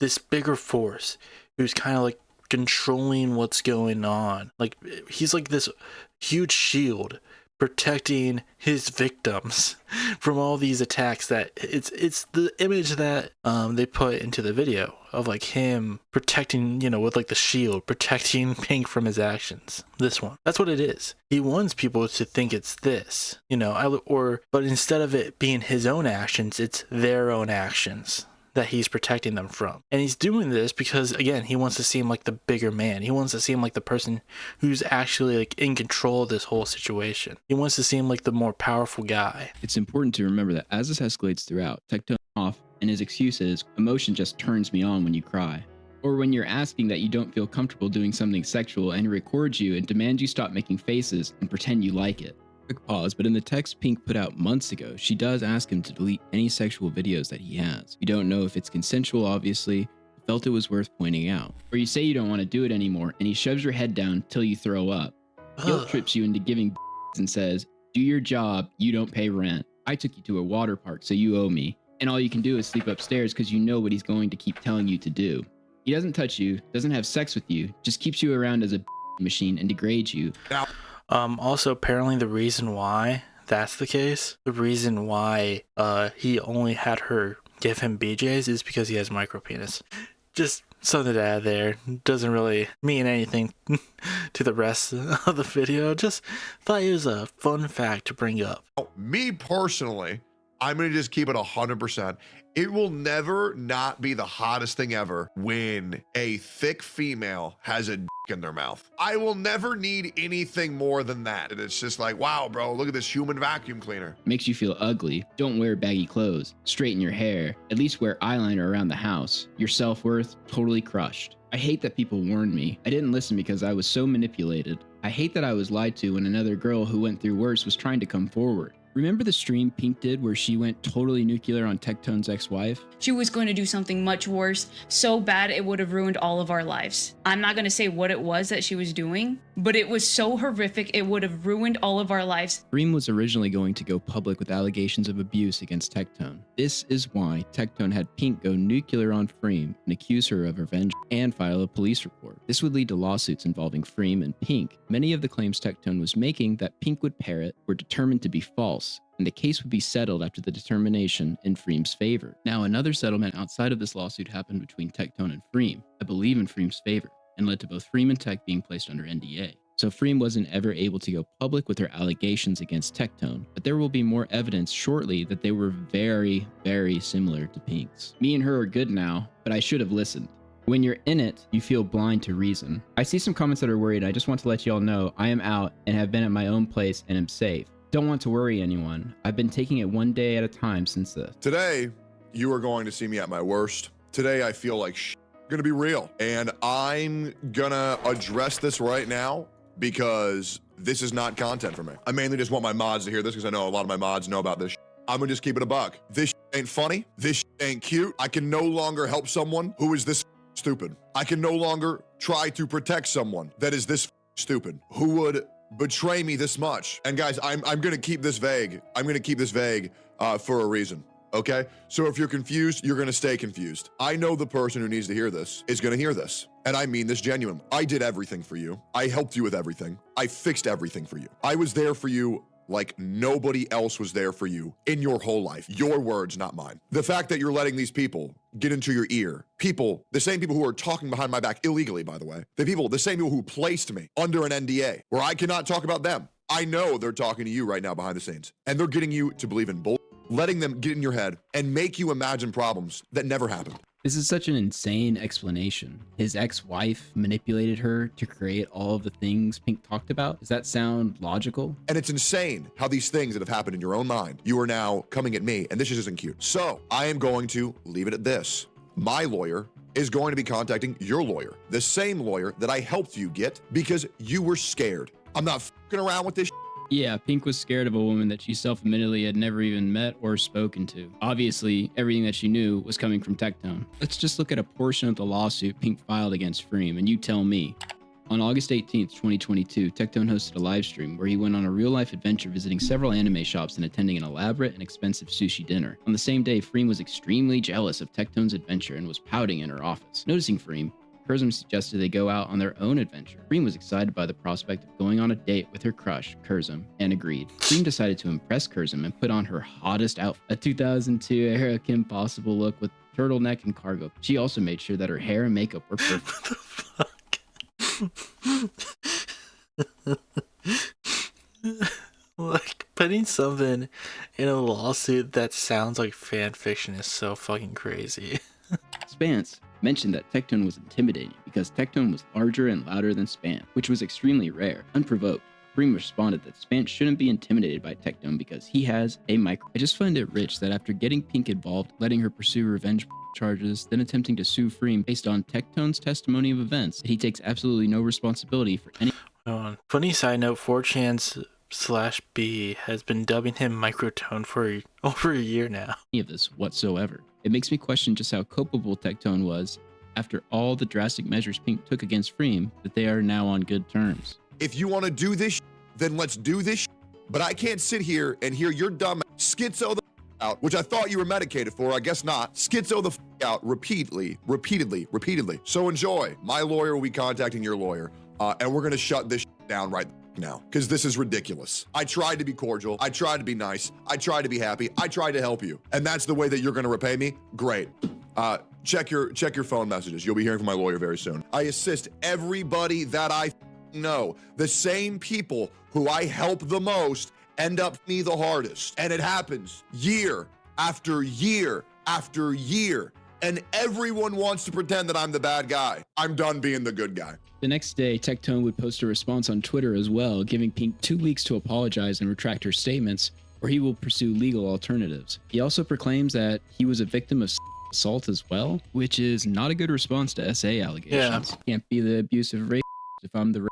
this bigger force who's kind of like controlling what's going on. Like, he's like this huge shield protecting his victims from all these attacks. That it's the image that they put into the video of like him protecting, with like the shield protecting Pink from his actions. This one, that's what it is. He wants people to think it's this, but instead of it being his own actions, it's their own actions that he's protecting them from. And he's doing this because, again, he wants to seem like the bigger man. He wants to seem like the person who's actually like in control of this whole situation. He wants to seem like the more powerful guy. It's important to remember that as this escalates throughout, Tectone off, and his excuse is, emotion just turns me on when you cry. Or when you're asking that you don't feel comfortable doing something sexual and he records you and demands you stop making faces and pretend you like it. Quick pause, but in the text Pink put out months ago, she does ask him to delete any sexual videos that he has. You don't know if it's consensual, obviously, but felt it was worth pointing out. Or you say you don't want to do it anymore, and he shoves your head down till you throw up. Guilt trips you into giving and says, do your job, you don't pay rent. I took you to a water park, so you owe me. And all you can do is sleep upstairs because you know what he's going to keep telling you to do. He doesn't touch you, doesn't have sex with you, just keeps you around as a machine and degrade you. Also, apparently the reason why that's the case, the reason why he only had her give him BJs is because he has micro penis. Just something to add there. Doesn't really mean anything to the rest of the video. Just thought it was a fun fact to bring up. Me personally, I'm going to just keep it 100%. It will never not be the hottest thing ever when a thick female has a dick in their mouth. I will never need anything more than that. And it's just like, wow, bro, look at this human vacuum cleaner. Makes you feel ugly. Don't wear baggy clothes. Straighten your hair. At least wear eyeliner around the house. Your self-worth totally crushed. I hate that people warned me. I didn't listen because I was so manipulated. I hate that I was lied to when another girl who went through worse was trying to come forward. Remember the stream Pink did where she went totally nuclear on Tectone's ex-wife? She was going to do something much worse, so bad it would have ruined all of our lives. I'm not going to say what it was that she was doing, but it was so horrific it would have ruined all of our lives. Freem was originally going to go public with allegations of abuse against Tectone. This is why Tectone had Pink go nuclear on Freem and accuse her of revenge and file a police report. This would lead to lawsuits involving Freem and Pink. Many of the claims Tectone was making that Pink would parrot were determined to be false, and the case would be settled after the determination in Freem's favor. Now, another settlement outside of this lawsuit happened between Tectone and Freem, I believe in Freem's favor, and led to both Freem and Tech being placed under NDA. So Freem wasn't ever able to go public with her allegations against Tectone, but there will be more evidence shortly that they were very, very similar to Pink's. Me and her are good now, but I should have listened. When you're in it, you feel blind to reason. I see some comments that are worried. I just want to let you all know I am out and have been at my own place and am safe. Don't want to worry anyone. I've been taking it one day at a time since this. Today, you are going to see me at my worst. Today, I feel like gonna be real. And I'm gonna address this right now because this is not content for me. I mainly just want my mods to hear this because I know a lot of my mods know about this. I'm gonna just keep it a buck. This ain't funny. This ain't cute. I can no longer help someone who is this stupid. I can no longer try to protect someone that is this stupid, who would betray me this much. And guys, I'm gonna keep this vague. I'm gonna keep this vague for a reason. Okay? So if you're confused, you're gonna stay confused. I know the person who needs to hear this is gonna hear this. And I mean this genuinely. I did everything for you. I helped you with everything. I fixed everything for you. I was there for you like nobody else was there for you in your whole life. Your words, not mine. The fact that you're letting these people get into your ear, people, the same people who are talking behind my back illegally, by the way, the same people who placed me under an NDA where I cannot talk about them. I know they're talking to you right now behind the scenes, and they're getting you to believe in bull, letting them get in your head and make you imagine problems that never happened. This is such an insane explanation. His ex-wife manipulated her to create all of the things Pink talked about. Does that sound logical? And it's insane how these things that have happened in your own mind, you are now coming at me, and this just isn't cute. So I am going to leave it at this. My lawyer is going to be contacting your lawyer, the same lawyer that I helped you get because you were scared. I'm not fucking around with this. Yeah, Pink was scared of a woman that she self-admittedly had never even met or spoken to. Obviously, everything that she knew was coming from Tectone. Let's just look at a portion of the lawsuit Pink filed against Freem, and you tell me. On August 18th, 2022, Tectone hosted a live stream where he went on a real-life adventure visiting several anime shops and attending an elaborate and expensive sushi dinner. On the same day, Freem was extremely jealous of Tectone's adventure and was pouting in her office. Noticing Freem, Kurzum suggested they go out on their own adventure. Freem was excited by the prospect of going on a date with her crush, Kurzum, and agreed. Freem decided to impress Kurzum and put on her hottest outfit, a 2002 era Kim Possible look with turtleneck and cargo. She also made sure that her hair and makeup were perfect. Like, putting something in a lawsuit that sounds like fan fiction is so fucking crazy. Spance mentioned that Tectone was intimidating because Tectone was larger and louder than Spance, which was extremely rare. Unprovoked, Freem responded that Spance shouldn't be intimidated by Tectone because he has a micro. I just find it rich that after getting Pink involved, letting her pursue revenge charges, then attempting to sue Freem based on Tectone's testimony of events, that he takes absolutely no responsibility for any. Funny side note, 4chan/B has been dubbing him Microtone for over a year now. Of this whatsoever. It makes me question just how culpable Tectone was after all the drastic measures Pink took against Freem, that they are now on good terms. If you want to do this, then let's do this. But I can't sit here and hear your dumb schizo the out, which I thought you were medicated for. I guess not. Schizo the out repeatedly. So enjoy. My lawyer will be contacting your lawyer. and we're gonna shut this down right now, because this is ridiculous. I tried to be cordial. I tried to be nice. I tried to be happy. I tried to help you. And that's the way that you're gonna repay me? Great. Check your phone messages. You'll be hearing from my lawyer very soon. I assist everybody that I know. The same people who I help the most end up me the hardest. And it happens year after year after year. And everyone wants to pretend that I'm the bad guy. I'm done being the good guy. The next day, Tectone would post a response on Twitter as well, giving Pink 2 weeks to apologize and retract her statements, or he will pursue legal alternatives. He also proclaims that he was a victim of assault as well, which is not a good response to SA allegations. Yeah. Can't be the abusive rape if I'm the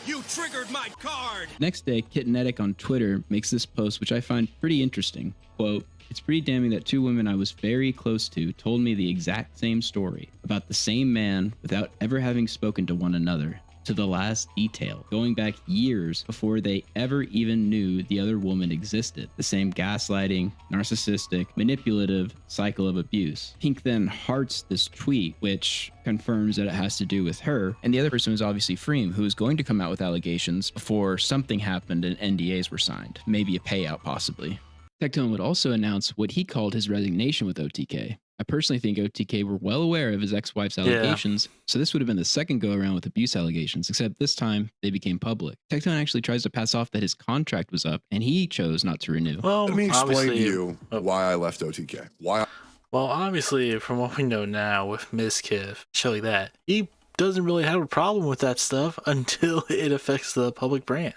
You triggered my card! Next day, Kitnetic on Twitter makes this post, which I find pretty interesting. Quote, "It's pretty damning that 2 women I was very close to told me the exact same story about the same man without ever having spoken to one another, to the last detail, going back years before they ever even knew the other woman existed. The same gaslighting, narcissistic, manipulative cycle of abuse." Pink then hearts this tweet, which confirms that it has to do with her. And the other person was obviously Freem, who was going to come out with allegations before something happened and NDAs were signed. Maybe a payout, possibly. Tectone would also announce what he called his resignation with OTK. I personally think OTK were well aware of his ex-wife's allegations, so this would have been the second go-around with abuse allegations, except this time they became public. Tectone actually tries to pass off that his contract was up, and he chose not to renew. Well, let me explain to you why I left OTK. Well, obviously, from what we know now with Ms. Kiff, shit like that, he doesn't really have a problem with that stuff until it affects the public brand.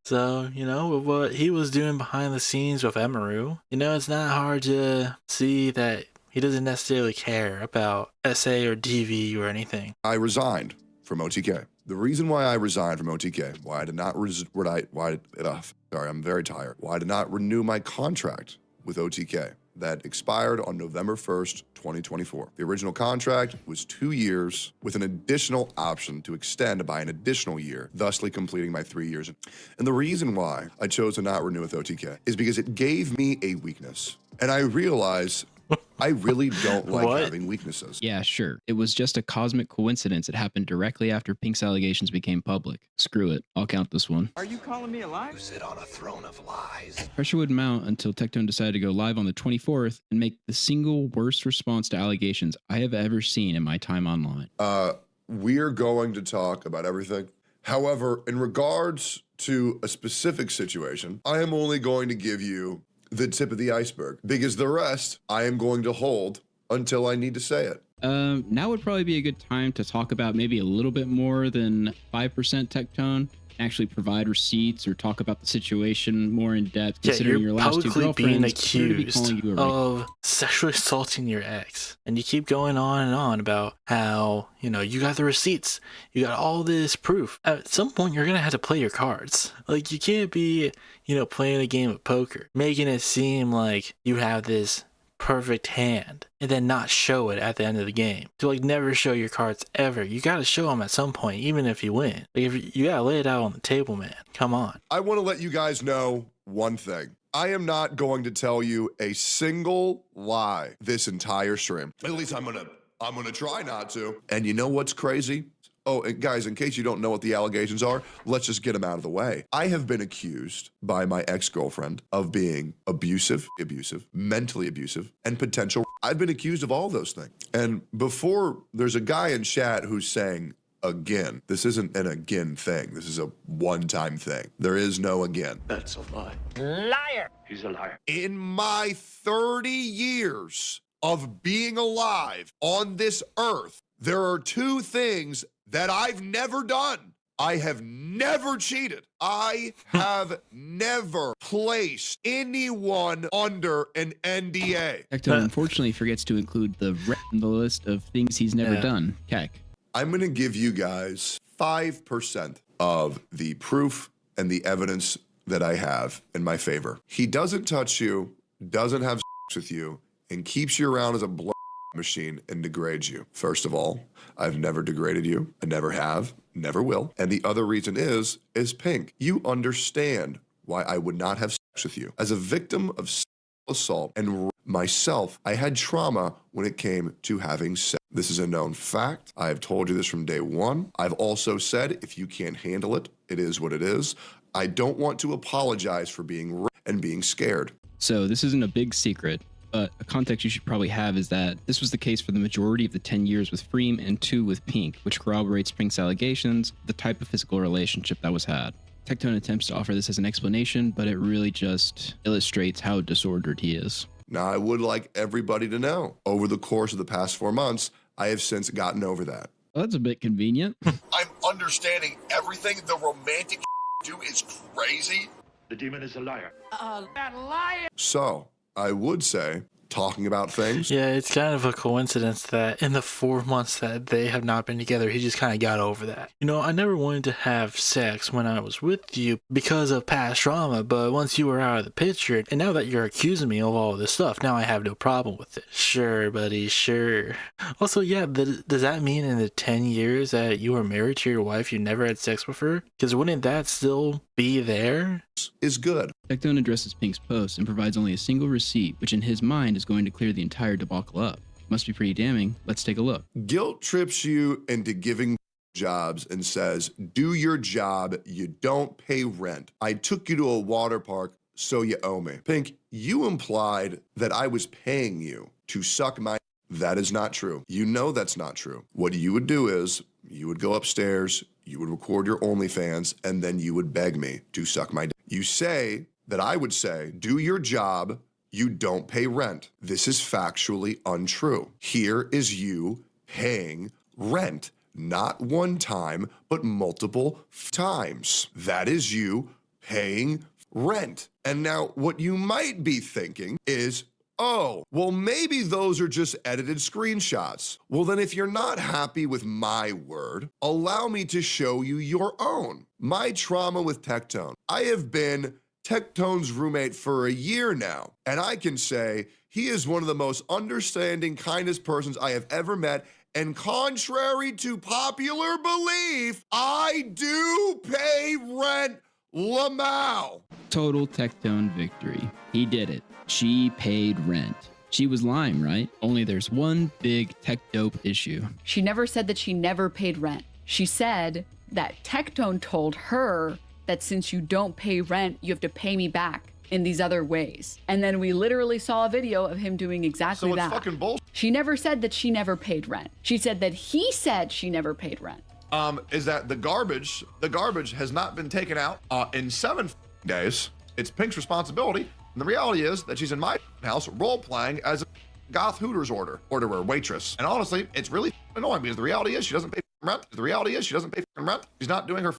So, with what he was doing behind the scenes with Emaru, it's not hard to see that he doesn't necessarily care about SA or DV or anything. I resigned from OTK. The reason why I resigned from OTK, why I did not I'm very tired. Why I did not renew my contract with OTK that expired on November 1st, 2024. The original contract was 2 years with an additional option to extend by an additional year, thusly completing my 3 years. And the reason why I chose to not renew with OTK is because it gave me a weakness. And I realize I really don't like having weaknesses. Yeah, sure. It was just a cosmic coincidence. It happened directly after Pink's allegations became public. Screw it. I'll count this one. Are you calling me a lie? You sit on a throne of lies. Pressure would mount until Tectone decided to go live on the 24th and make the single worst response to allegations I have ever seen in my time online. We're going to talk about everything. However, in regards to a specific situation, I am only going to give you the tip of the iceberg, because the rest I am going to hold until I need to say it. Now would probably be a good time to talk about maybe a little bit more than 5% Tectone, actually provide receipts or talk about the situation more in depth, considering your last two girlfriends being accused of sexually assaulting your ex, and you keep going on and on about how you got the receipts, you got all this proof. At some point you're gonna have to play your cards. Like, you can't be playing a game of poker, making it seem like you have this perfect hand and then not show it at the end of the game. To never show your cards ever. You gotta show them at some point, even if you win. If you gotta lay it out on the table, man. Come on. I want to let you guys know one thing. I am not going to tell you a single lie this entire stream. At least I'm gonna try not to. And you know what's crazy? Oh, and guys, in case you don't know what the allegations are, let's just get them out of the way. I have been accused by my ex-girlfriend of being abusive, mentally abusive, and potential. I've been accused of all those things. And before, there's a guy in chat who's saying, again. This isn't an again thing. This is a one-time thing. There is no again. That's a lie. Liar! He's a liar. In my 30 years of being alive on this earth, there are 2 things that I've never done. I have never cheated. I have never placed anyone under an NDA. Tectone unfortunately forgets to include the rest in the list of things he's never done. Keck. I'm going to give you guys 5% of the proof and the evidence that I have in my favor. He doesn't touch you, doesn't have sex with you, and keeps you around as a blood machine and degrades you. First of all, I've never degraded you. I never have, never will. And the other reason is Pink. You understand why I would not have sex with you. As a victim of sexual assault and Myself, I had trauma when it came to having sex. This is a known fact. I have told you this from day one. I've also said, if you can't handle it, it is what it is. I don't want to apologize for being and being scared. So this isn't a big secret, but a context you should probably have is that this was the case for the majority of the 10 years with Freem and 2 with Pink, which corroborates Pink's allegations, the type of physical relationship that was had. Tectone attempts to offer this as an explanation, but it really just illustrates how disordered he is. Now, I would like everybody to know, over the course of the past 4 months, I have since gotten over that. Well, that's a bit convenient. I'm understanding everything the romantic do is crazy. The demon is a liar. That liar! So, I would say, talking about things. Yeah, it's kind of a coincidence that in the 4 months that they have not been together, he just kind of got over that. You know, I never wanted to have sex when I was with you because of past trauma, but once you were out of the picture, and now that you're accusing me of all of this stuff, now I have no problem with it. Sure, buddy, sure. Also, yeah, does that mean in the 10 years that you were married to your wife, you never had sex with her? Because wouldn't that still be there? Is good. Tectone addresses Pink's post and provides only a single receipt, which in his mind is going to clear the entire debacle up. Must be pretty damning. Let's take a look. Guilt trips you into giving jobs and says, do your job, you don't pay rent. I took you to a water park, so you owe me. Pink, you implied that I was paying you to suck my. That is not true. You know that's not true. What you would do is, you would go upstairs, you would record your OnlyFans, and then you would beg me to suck my. You say that I would say, do your job, you don't pay rent. This is factually untrue. Here is you paying rent, not one time, but multiple times. That is you paying rent. And now what you might be thinking is, oh, well, maybe those are just edited screenshots. Well, then if you're not happy with my word, allow me to show you your own. My trauma with Tectone. I have been Tectone's roommate for a year now, and I can say he is one of the most understanding, kindest persons I have ever met. And contrary to popular belief, I do pay rent, Lamau. Total Tectone victory. He did it. She paid rent. She was lying, right? Only there's one big tech dope issue. She never said that she never paid rent. She said that Tectone told her that since you don't pay rent, you have to pay me back in these other ways. And then we literally saw a video of him doing exactly that. So it's fucking bullshit. She never said that she never paid rent. She said that he said she never paid rent. Is that the garbage has not been taken out in 7 days. It's Pink's responsibility. And the reality is that she's in my house role-playing as a goth Hooters orderer, waitress. And honestly, it's really annoying because the reality is she doesn't pay rent. The reality is she doesn't pay rent. She's not doing her.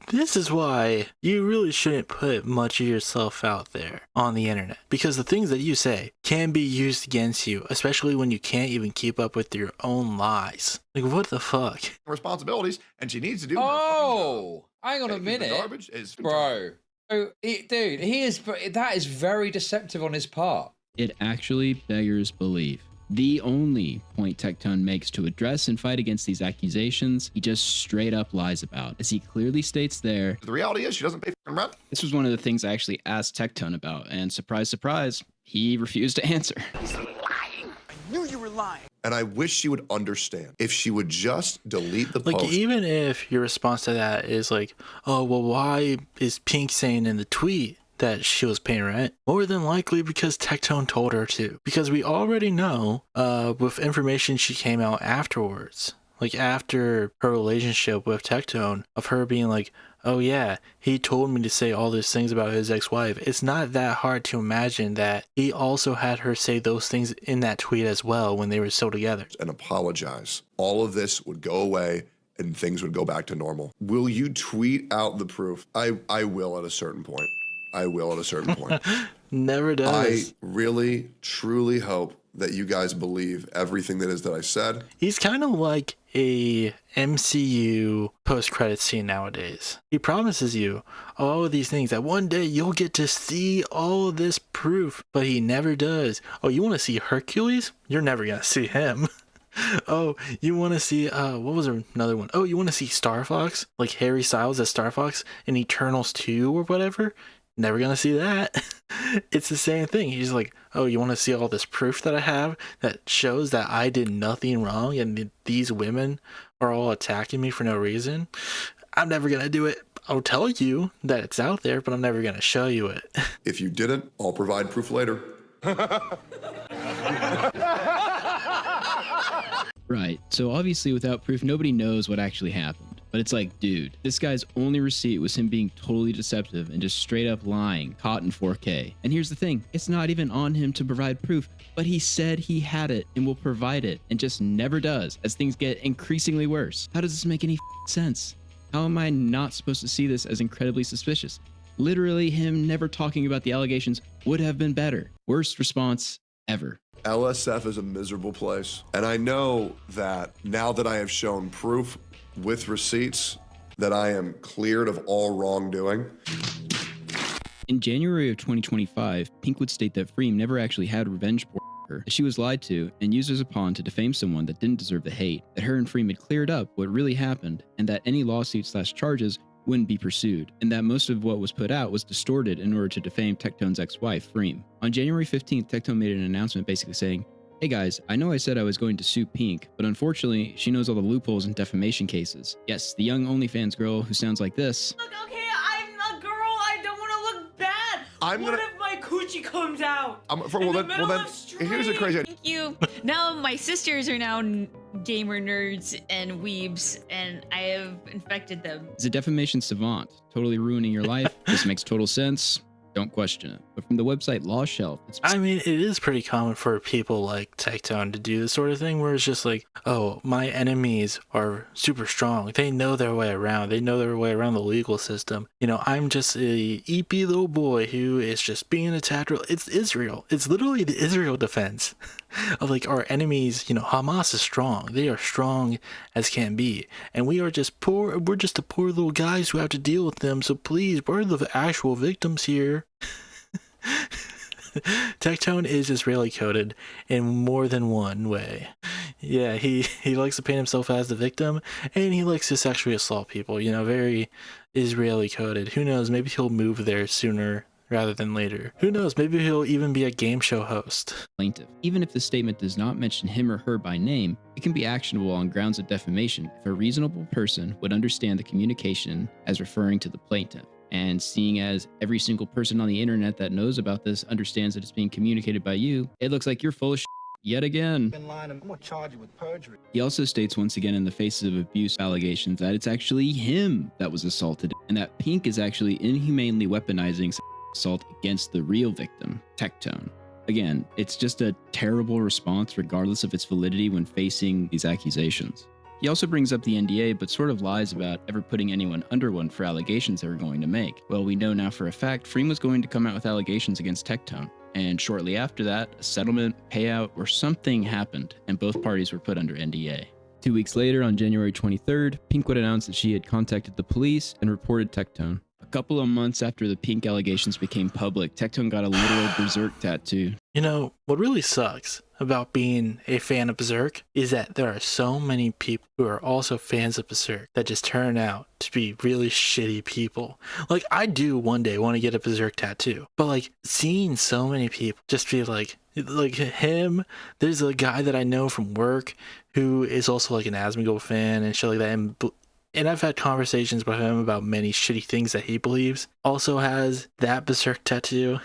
This is why you really shouldn't put much of yourself out there on the internet, because the things that you say can be used against you, especially when you can't even keep up with your own lies. Like, what the fuck? Responsibilities, and she needs to do. Oh, hang on a minute, garbage is bro. Oh, dude, that is very deceptive on his part. It actually beggars belief. The only point Tectone makes to address and fight against these accusations, he just straight up lies about, as he clearly states there. The reality is she doesn't pay rent. This was one of the things I actually asked Tectone about, and surprise, surprise, he refused to answer. He's lying. I knew you were lying. And I wish she would understand. If she would just delete the post. Like, even if your response to that is like, oh, well, why is Pink saying in the tweet that she was paying rent? More than likely because Tectone told her to. Because we already know, with information she came out afterwards, like after her relationship with Tectone, of her being like, oh yeah, he told me to say all these things about his ex-wife. It's not that hard to imagine that he also had her say those things in that tweet as well when they were still together. And apologize. All of this would go away and things would go back to normal. Will you tweet out the proof? I will at a certain point. I will at a certain point. Never does. I really, truly hope that you guys believe everything that is that I said. He's kind of like a MCU post-credit scene nowadays. He promises you all of these things that one day you'll get to see all of this proof, but he never does. Oh, you want to see Hercules? You're never going to see him. Oh, you want to see, what was another one? Oh, you want to see Star Fox? Like Harry Styles as Star Fox in Eternals 2 or whatever? never gonna see that. It's the same thing. He's like, oh, you want to see all this proof that I have that shows that I did nothing wrong and these women are all attacking me for no reason? I'm never gonna do it. I'll tell you that it's out there, but I'm never gonna show you it. If you didn't, I'll provide proof later. Right, so obviously without proof, nobody knows what actually happened. But it's like, dude, this guy's only receipt was him being totally deceptive and just straight up lying, caught in 4K. And here's the thing, it's not even on him to provide proof, but he said he had it and will provide it and just never does as things get increasingly worse. How does this make any sense? How am I not supposed to see this as incredibly suspicious? Literally, him never talking about the allegations would have been better. Worst response ever. LSF is a miserable place. And I know that now that I have shown proof with receipts that I am cleared of all wrongdoing. In January of 2025, Pink would state that Freem never actually had revenge porn for her, that she was lied to and used as a pawn to defame someone that didn't deserve the hate, that her and Freem had cleared up what really happened, and that any lawsuits/charges wouldn't be pursued, and that most of what was put out was distorted in order to defame Tectone's ex-wife, Freem. On January 15th, Tectone made an announcement basically saying, hey guys, I know I said I was going to sue Pink, but unfortunately, she knows all the loopholes in defamation cases. Yes, the young OnlyFans girl who sounds like this. Look, okay, I'm a girl. I don't want to look bad. What if my coochie comes out? Here's the crazy idea. Thank you. Now my sisters are now gamer nerds and weebs, and I have infected them. Is a defamation savant, totally ruining your life. This makes total sense. Don't question it. But from the website Law Shelf, I mean, it is pretty common for people like Tectone to do this sort of thing where it's just like, oh, my enemies are super strong. They know their way around. They know their way around the legal system. You know, I'm just a EP little boy who is just being attacked. It's Israel. It's literally the Israel defense of like our enemies. You know, Hamas is strong. They are strong as can be. And we are just poor. We're just the poor little guys who have to deal with them. So please, we're the actual victims here. Tectone is Israeli coded in more than one way. Yeah, he likes to paint himself as the victim, and he likes to sexually assault people, you know, very Israeli coded. Who knows, maybe he'll move there sooner rather than later. Who knows, maybe he'll even be a game show host. Plaintiff. Even if the statement does not mention him or her by name, it can be actionable on grounds of defamation if a reasonable person would understand the communication as referring to the plaintiff. And seeing as every single person on the internet that knows about this understands that it's being communicated by you, it looks like you're full of shit yet again. I'm gonna charge you with perjury. He also states once again in the faces of abuse allegations that it's actually him that was assaulted, and that Pink is actually inhumanely weaponizing assault against the real victim, Tectone. Again, it's just a terrible response regardless of its validity when facing these accusations. He also brings up the NDA, but sort of lies about ever putting anyone under one for allegations they were going to make. Well, we know now for a fact Freem was going to come out with allegations against Tectone, and shortly after that, a settlement, payout, or something happened, and both parties were put under NDA. 2 weeks later, on January 23rd, Pink would announce that she had contacted the police and reported Tectone. A couple of months after the Pink allegations became public, Tectone got a literal Berserk tattoo. You know, what really sucks about being a fan of Berserk is that there are so many people who are also fans of Berserk that just turn out to be really shitty people. Like, I do one day want to get a Berserk tattoo, but like seeing so many people just be like him, there's a guy that I know from work who is also like an Asmongold fan and shit like that, and I've had conversations with him about many shitty things that he believes. Also has that Berserk tattoo.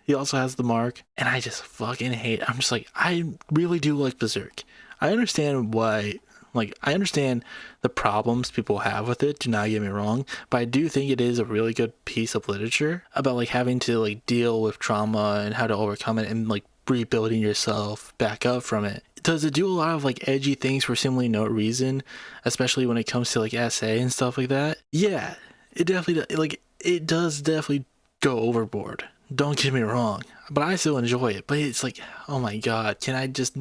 He also has the mark. And I just fucking hate. I'm just like, I really do like Berserk. I understand why. Like, I understand the problems people have with it. Do not get me wrong. But I do think it is a really good piece of literature about like having to like deal with trauma and how to overcome it and like rebuilding yourself back up from it. Does it do a lot of like edgy things for simply no reason, especially when it comes to like essay and stuff like that? Yeah, it definitely like it does definitely go overboard. Don't get me wrong. but I still enjoy it. But it's like, oh my god, can I just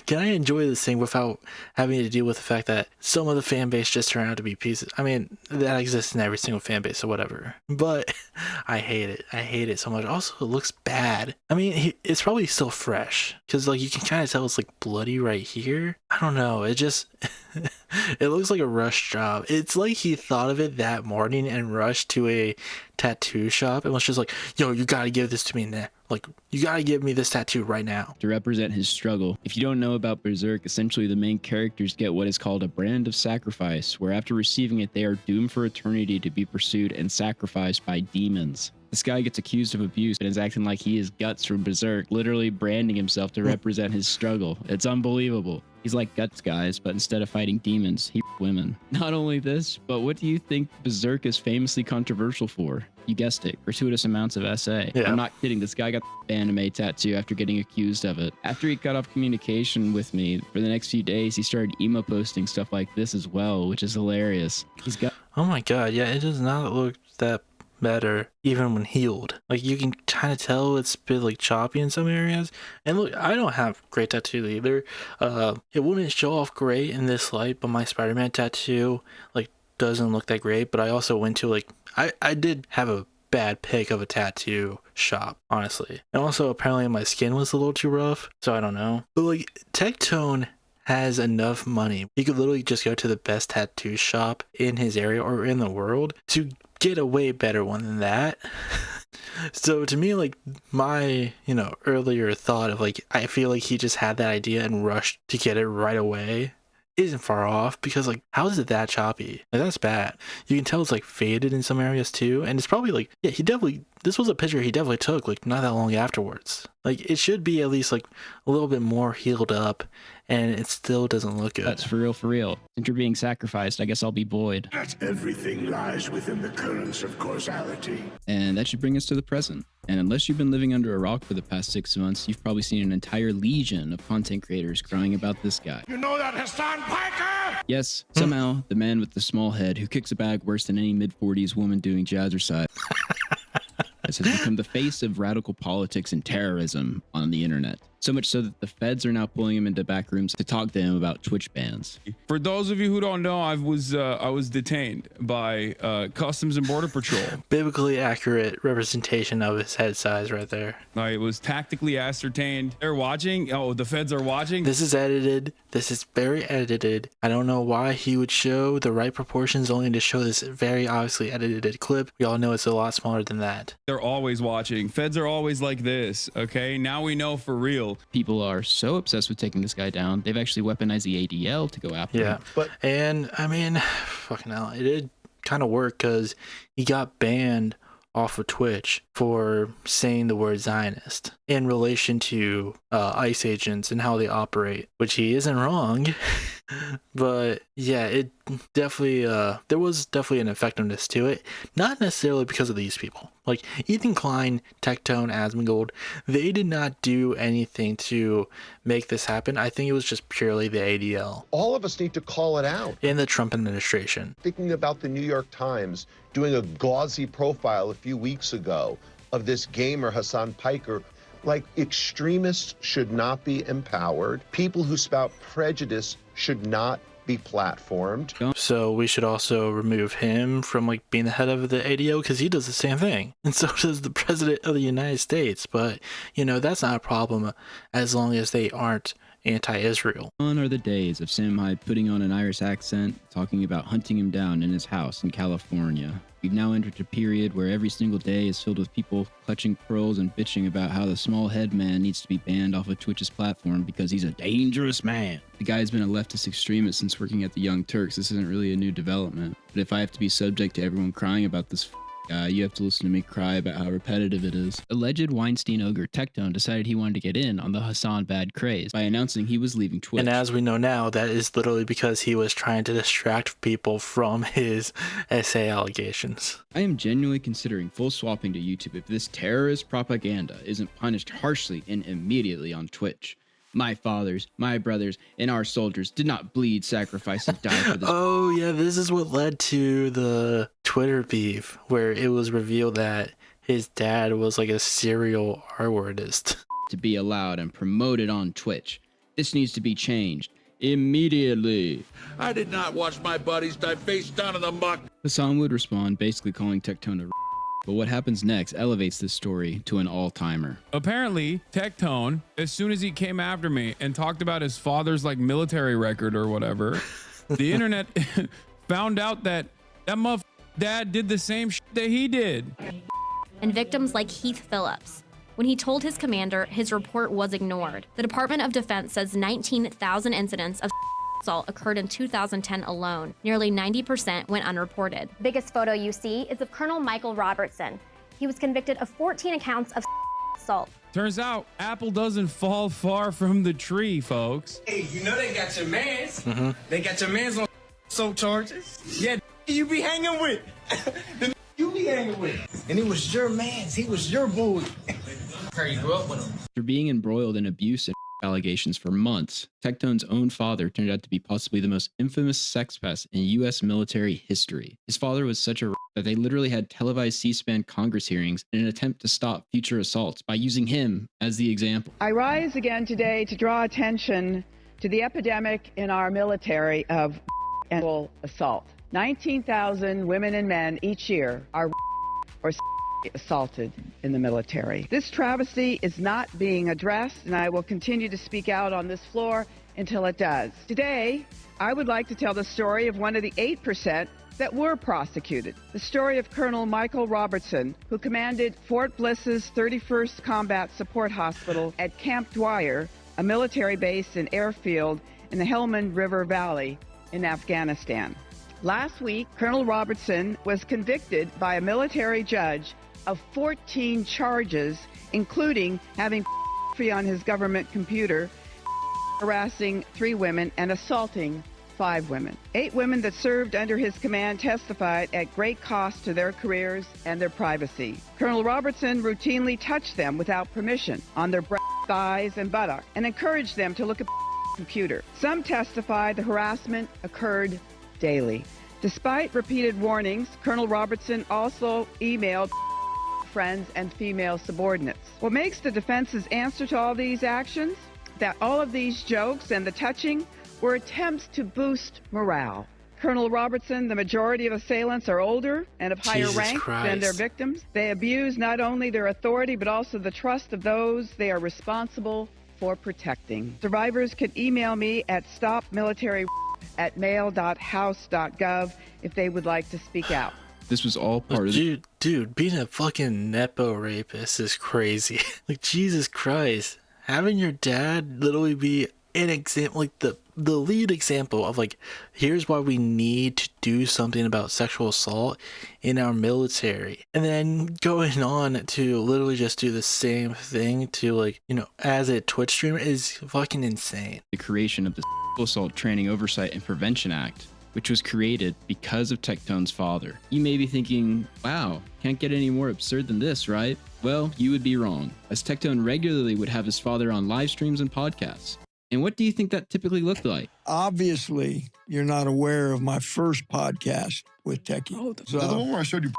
can I enjoy this thing without having to deal with the fact that some of the fan base just turn out to be pieces? I mean, that exists in every single fan base or whatever. But I hate it. I hate it so much. Also, it looks bad. I mean, it's probably still fresh because like you can kind of tell it's like bloody right here. I don't know. It just it looks like a rush job. It's like he thought of it that morning and rushed to a tattoo shop and was just like, yo, you gotta give this to me now. Like, you gotta give me this tattoo right now. To represent his struggle. If you don't know about Berserk, essentially the main characters get what is called a brand of sacrifice, where after receiving it, they are doomed for eternity to be pursued and sacrificed by demons. This guy gets accused of abuse and is acting like he is Guts from Berserk, literally branding himself to represent his struggle. It's unbelievable. He's like Guts, guys, but instead of fighting demons, he women. Not only this, but what do you think Berserk is famously controversial for? You guessed it, gratuitous amounts of SA. Yeah. I'm not kidding, this guy got the anime tattoo after getting accused of it. After he cut off communication with me, for the next few days, he started emo posting stuff like this as well, which is hilarious. He's got... Oh my god, yeah, it does not look that better even when healed. Like you can kind of tell it's a bit like choppy in some areas. And look, I don't have great tattoos either. It wouldn't show off great in this light, but my Spider-Man tattoo like doesn't look that great. But I also went to like I did have a bad pick of a tattoo shop, honestly. And also apparently my skin was a little too rough, so I don't know. But like Tectone has enough money. He could literally just go to the best tattoo shop in his area or in the world to get a way better one than that. So to me, like my, earlier thought of like, I feel like he just had that idea and rushed to get it right away isn't far off, because like, how is it that choppy? Like, that's bad. You can tell it's like faded in some areas too. And it's probably like, yeah, this was a picture he definitely took like not that long afterwards. Like it should be at least like a little bit more healed up, and it still doesn't look good. That's for real, for real. Since you're being sacrificed, I guess I'll be Boyd. Everything lies within the currents of causality. And that should bring us to the present. And unless you've been living under a rock for the past 6 months, you've probably seen an entire legion of content creators crying about this guy. You know that Hassan Piker? Yes, somehow, the man with the small head who kicks a bag worse than any mid-40s woman doing jazzercise has become the face of radical politics and terrorism on the internet. So much so that the feds are now pulling him into back rooms to talk to him about Twitch bans. For those of you who don't know, I was detained by Customs and Border Patrol. Biblically accurate representation of his head size right there. I was tactically ascertained. They're watching. Oh, the feds are watching. This is edited. This is very edited. I don't know why he would show the right proportions only to show this very obviously edited clip. We all know it's a lot smaller than that. They're always watching. Feds are always like this. Okay, now we know for real. People are so obsessed with taking this guy down, they've actually weaponized the ADL to go after him. And I mean, fucking hell, it did kind of work because he got banned off of Twitch for saying the word Zionist in relation to ICE agents and how they operate, which he isn't wrong. But yeah, it definitely there was definitely an effectiveness to it, not necessarily because of these people like Ethan Klein, Tectone, Asmongold. They did not do anything to make this happen. I think it was just purely the ADL. All of us need to call it out. In the Trump administration. Thinking about the New York Times doing a gauzy profile a few weeks ago of this gamer Hassan Piker. Like, extremists should not be empowered. People who spout prejudice should not be platformed. So we should also remove him from like being the head of the ADO, because he does the same thing. And so does the president of the United States. But, that's not a problem as long as they aren't anti-Israel. Gone are the days of Sam Hyde putting on an Irish accent, talking about hunting him down in his house in California. We've now entered a period where every single day is filled with people clutching pearls and bitching about how the small head man needs to be banned off of Twitch's platform because he's a dangerous man. The guy's been a leftist extremist since working at the Young Turks. This isn't really a new development. But if I have to be subject to everyone crying about this you have to listen to me cry about how repetitive it is. Alleged Weinstein ogre Tectone decided he wanted to get in on the Hassan bad craze by announcing he was leaving Twitch. And as we know now, that is literally because he was trying to distract people from his SA allegations. I am genuinely considering full swapping to YouTube if this terrorist propaganda isn't punished harshly and immediately on Twitch. My fathers, my brothers, and our soldiers did not bleed, sacrifice, and die for this. Oh, yeah, this is what led to the Twitter beef, where it was revealed that his dad was like a serial R-wordist. To be allowed and promoted on Twitch. This needs to be changed immediately. I did not watch my buddies die face down in the muck. Hassan would respond, basically calling Tectone a but what happens next elevates this story to an all-timer. Apparently, Tectone, as soon as he came after me and talked about his father's like military record or whatever, the internet found out that motherfucker's dad did the same shit that he did. And victims like Heath Phillips. When he told his commander, his report was ignored. The Department of Defense says 19,000 incidents of assault occurred in 2010 alone. Nearly 90% went unreported. The biggest photo you see is of Colonel Michael Robertson. He was convicted of 14 accounts of assault. Turns out Apple doesn't fall far from the tree, folks. Hey, you know they got your mans. Mm-hmm. They got your mans on assault charges. Yeah, you be hanging with. The you be hanging with. And it was your mans. He was your boy. You grew up with him. After being embroiled in abuse and allegations for months, Tectone's own father turned out to be possibly the most infamous sex pest in U.S. military history. His father was such a that they literally had televised C-SPAN Congress hearings in an attempt to stop future assaults by using him as the example. I rise again today to draw attention to the epidemic in our military of sexual assault. 19,000 women and men each year are or assaulted in the military. This travesty is not being addressed, and I will continue to speak out on this floor until it does. Today, I would like to tell the story of one of the 8% that were prosecuted. The story of Colonel Michael Robertson, who commanded Fort Bliss's 31st Combat Support Hospital at Camp Dwyer, a military base and airfield in the Helmand River Valley in Afghanistan. Last week, Colonel Robertson was convicted by a military judge of 14 charges, including having on his government computer, harassing 3 women, and assaulting 5 women. 8 women that served under his command testified at great cost to their careers and their privacy. Colonel Robertson routinely touched them without permission on their breasts, thighs, and buttocks, and encouraged them to look at the computer. Some testified the harassment occurred daily. Despite repeated warnings, Colonel Robertson also emailed friends and female subordinates. What makes the defense's answer to all these actions? That all of these jokes and the touching were attempts to boost morale. Colonel Robertson, the majority of assailants are older and of higher rank than their victims. They abuse not only their authority, but also the trust of those they are responsible for protecting. Survivors can email me at stopmilitary@mail.house.gov if they would like to speak out. This was all part of the... Dude, being a fucking Nepo rapist is crazy. Like, Jesus Christ. Having your dad literally be an example, like the lead example of like, here's why we need to do something about sexual assault in our military. And then going on to literally just do the same thing to like, you know, as a Twitch streamer is fucking insane. The creation of the Sexual Assault Training Oversight and Prevention Act, which was created because of Tectone's father. You may be thinking, wow, can't get any more absurd than this, right? Well, you would be wrong, as Tectone regularly would have his father on live streams and podcasts. And what do you think that typically looked like? Obviously, you're not aware of my first podcast with Techie. Oh, the one where I showed you.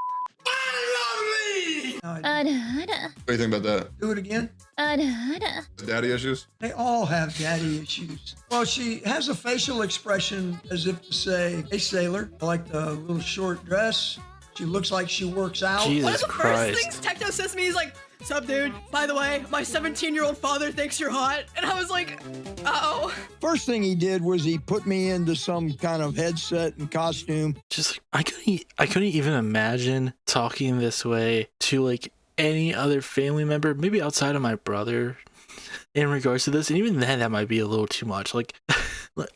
What do you think about that? Do it again. Daddy issues? They all have daddy issues. Well, she has a facial expression as if to say, hey, sailor, I like the little short dress. She looks like she works out. One of the first things Tectone says to me is like, sup, dude? By the way, my 17-year-old father thinks you're hot. And I was like, uh-oh. First thing he did was he put me into some kind of headset and costume. Just like, I couldn't even imagine talking this way to like any other family member, maybe outside of my brother, in regards to this. And even then, that might be a little too much. Like,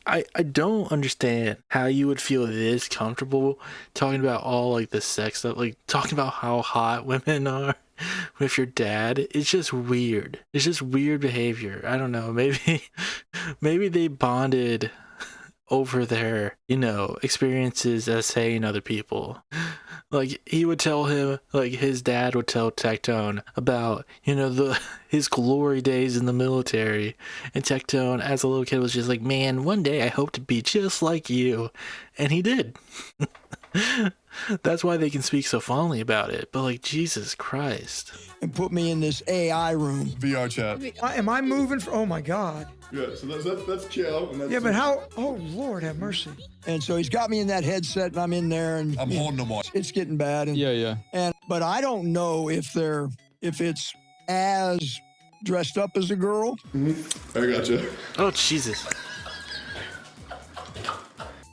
I don't understand how you would feel this comfortable talking about all like the sex stuff, like talking about how hot women are with your dad. It's just weird. It's just weird behavior. I don't know. Maybe they bonded over their, you know, experiences as saying other people. Like, he would tell him, like, his dad would tell Tectone about, you know, his glory days in the military. And Tectone, as a little kid, was just like, man, one day I hope to be just like you. And he did. That's why they can speak so fondly about it. But like, Jesus Christ. And put me in this AI room. VR chat. Am I moving? Oh my God. Yeah, so that's chill. And that's Yeah, but how? Oh Lord, have mercy. And so he's got me in that headset, and I'm in there, and I'm holding them on. It's getting bad. And, Yeah. But I don't know if it's as dressed up as a girl. I gotcha. Oh Jesus.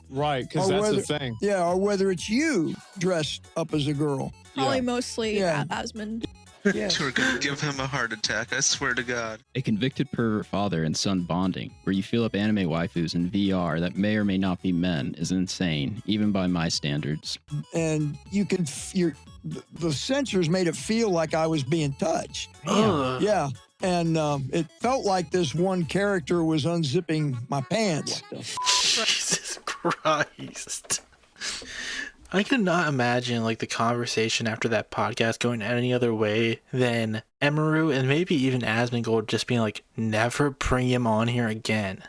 Right, because that's the thing. Yeah, or whether it's you dressed up as a girl. Probably mostly Yeah. Asmund. Yeah. We're gonna give him a heart attack, I swear to God. A convicted pervert father and son bonding, where you feel up anime waifus in VR that may or may not be men, is insane, even by my standards. And you can, the sensors made it feel like I was being touched. Yeah. And it felt like this one character was unzipping my pants. Jesus Christ. I could not imagine like the conversation after that podcast going any other way than Emaru and maybe even Asmongold just being like, never bring him on here again.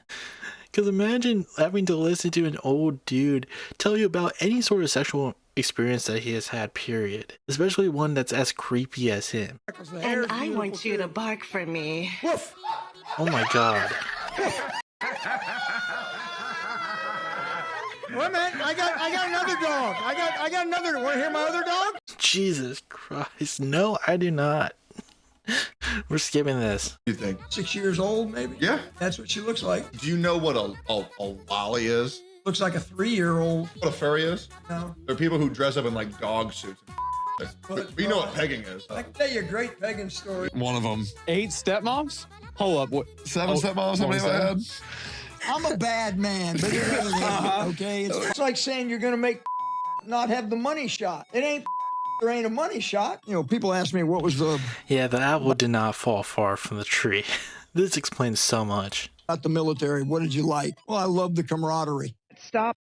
Because imagine having to listen to an old dude tell you about any sort of sexual experience that he has had, period. Especially one that's as creepy as him. And I want you to bark for me. Woof. Oh my God. Wait a minute, I got another dog. I got another. Want to hear my other dog? Jesus Christ. No, I do not. We're skipping this. You think? 6 years old, maybe? Yeah. That's what she looks like. Do you know what a lolly is? Looks like a 3-year-old. What a furry is? No. They're people who dress up in like dog suits. But you know what pegging is. I can tell you a great pegging story. One of them. 8 stepmoms? Hold up. What? 7 stepmoms? How many have I had? I'm a bad man, but it ain't okay? It's like saying you're going to not have the money shot. It ain't, there ain't a money shot. You know, people ask me what was the... Yeah, the apple did not fall far from the tree. This explains so much. About the military, what did you like? Well, I love the camaraderie. Stop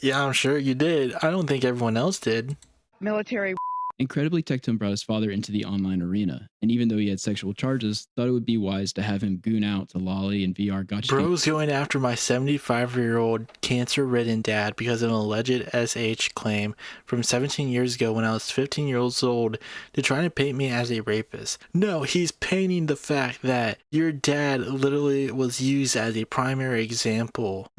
Yeah, I'm sure you did. I don't think everyone else did. military. Incredibly, Tectone brought his father into the online arena, and even though he had sexual charges, thought it would be wise to have him goon out to Lolly and VR gotcha. Bro's going after my 75-year-old cancer-ridden dad because of an alleged SH claim from 17 years ago when I was 15 years old to try to paint me as a rapist. No, he's painting the fact that your dad literally was used as a primary example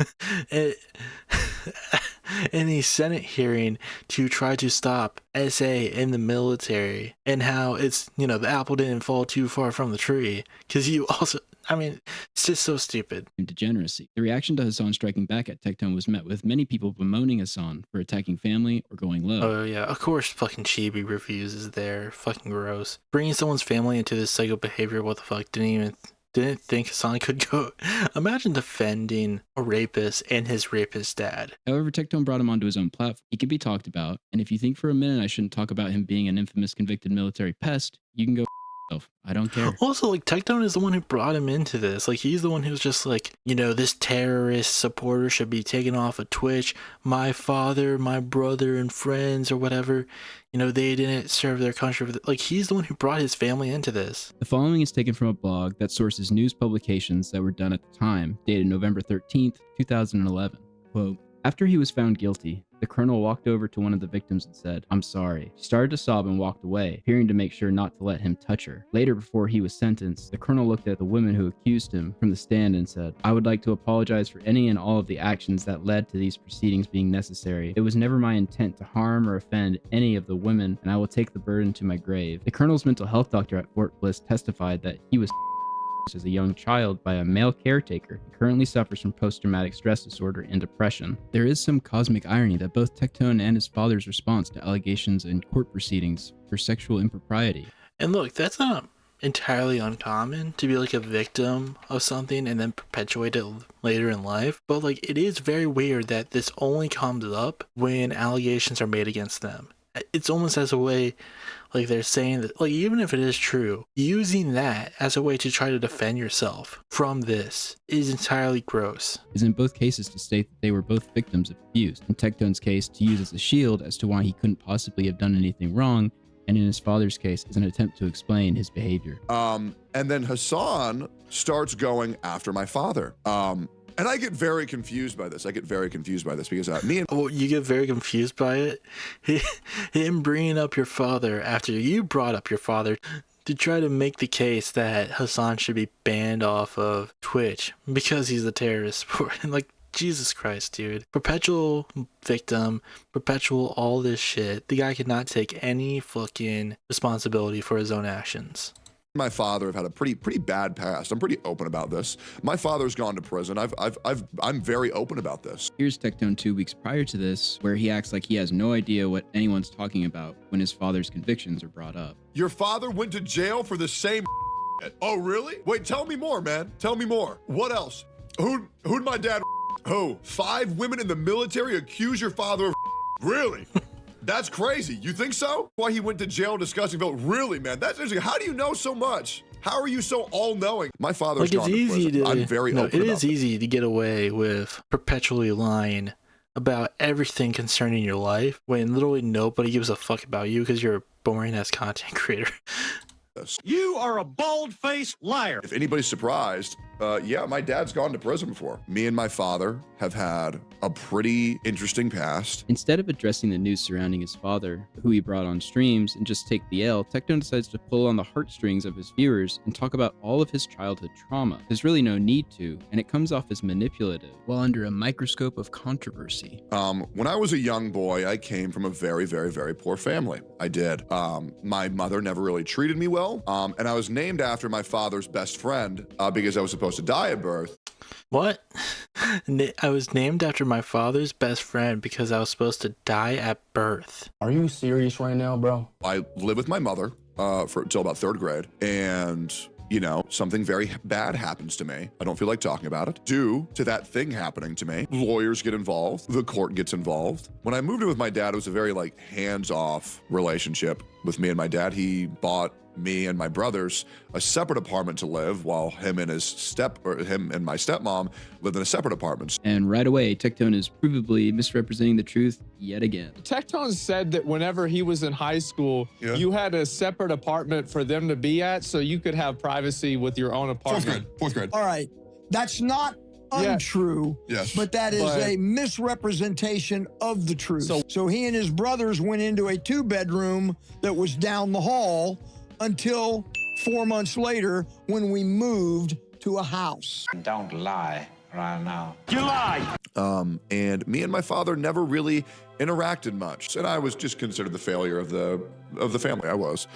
in a Senate hearing to try to stop SA in the military, and how it's, you know, the apple didn't fall too far from the tree. Because you also, I mean, it's just so stupid. Degeneracy. The reaction to Hassan striking back at Tectone was met with many people bemoaning Hassan for attacking family or going low. Oh yeah, of course fucking Chibi reviews is there. Fucking gross. Bringing someone's family into this psycho behavior, what the fuck, didn't think Hassan could go. Imagine defending a rapist and his rapist dad. However, Tectone brought him onto his own platform. He can be talked about, and if you think for a minute I shouldn't talk about him being an infamous convicted military pest, you can go yourself. I don't care. Also, like, Tectone is the one who brought him into this. Like, he's the one who's just like, you know, this terrorist supporter should be taken off of Twitch. My father, my brother, and friends, or whatever, you know, they didn't serve their country. Like, he's the one who brought his family into this. The following is taken from a blog that sources news publications that were done at the time, dated November 13th, 2011. Quote, after he was found guilty, the colonel walked over to one of the victims and said, "I'm sorry." She started to sob and walked away, appearing to make sure not to let him touch her. Later, before he was sentenced, the colonel looked at the women who accused him from the stand and said, "I would like to apologize for any and all of the actions that led to these proceedings being necessary. It was never my intent to harm or offend any of the women, and I will take the burden to my grave." The colonel's mental health doctor at Fort Bliss testified that he was as a young child by a male caretaker. He currently suffers from post-traumatic stress disorder and depression. There is some cosmic irony that both Tectone and his father's response to allegations in court proceedings for sexual impropriety. And look, that's not entirely uncommon to be like a victim of something and then perpetuate it later in life, but like, it is very weird that this only comes up when allegations are made against them. It's almost as a way, like, they're saying that, like, even if it is true, using that as a way to try to defend yourself from this is entirely gross. Is in both cases to state that they were both victims of abuse. In Tectone's case, to use as a shield as to why he couldn't possibly have done anything wrong, and in his father's case, as an attempt to explain his behavior. And then Hassan starts going after my father. And I get very confused by this. Because me and well, you get very confused by it. Him bringing up your father after you brought up your father to try to make the case that Hassan should be banned off of Twitch because he's a terrorist. Like, Jesus Christ, dude. Perpetual victim, perpetual all this shit. The guy could not take any fucking responsibility for his own actions. my father have had a pretty bad past. I'm pretty open about this. My father's gone to prison. I'm very open about this. Here's Tectone 2 weeks prior to this, where he acts like he has no idea what anyone's talking about when his father's convictions are brought up. Your father went to jail for the same Oh, really? Wait, tell me more, man. Tell me more. What else? Who'd my dad Who? 5 women in the military accuse your father of Really? That's crazy. You think so? Why he went to jail discussing vote? Really, man? That's interesting. How do you know so much? How are you so all-knowing? My father's gone to prison. I'm very open about it. It is easy to get away with perpetually lying about everything concerning your life when literally nobody gives a fuck about you because you're a boring-ass content creator. You are a bald-faced liar. If anybody's surprised, yeah, my dad's gone to prison before. Me and my father have had a pretty interesting past. Instead of addressing the news surrounding his father, who he brought on streams, and just take the L, Tectone decides to pull on the heartstrings of his viewers and talk about all of his childhood trauma. There's really no need to, and it comes off as manipulative, while under a microscope of controversy. When I was a young boy, I came from a very, very, very poor family. I did. My mother never really treated me well, and I was named after my father's best friend because I was supposed to die at birth. What? I was named after my father's best friend because I was supposed to die at birth. Are you serious right now, bro? I lived with my mother until about 3rd grade, and you know, something very bad happens to me. I don't feel like talking about it. Due to that thing happening to me, lawyers get involved, the court gets involved. When I moved in with my dad, it was a very like hands-off relationship with me and my dad. He bought me and my brothers a separate apartment to live, while him and my stepmom lived in a separate apartment. And right away, Tectone is provably misrepresenting the truth yet again. Tectone said that whenever he was in high school, you had a separate apartment for them to be at, so you could have privacy with your own apartment. Fourth grade. All right, that's not untrue, but that is a misrepresentation of the truth. So he and his brothers went into a 2-bedroom that was down the hall until 4 months later when we moved to a house. Don't lie right now. You lie! And me and my father never really interacted much, and I was just considered the failure of the family. I was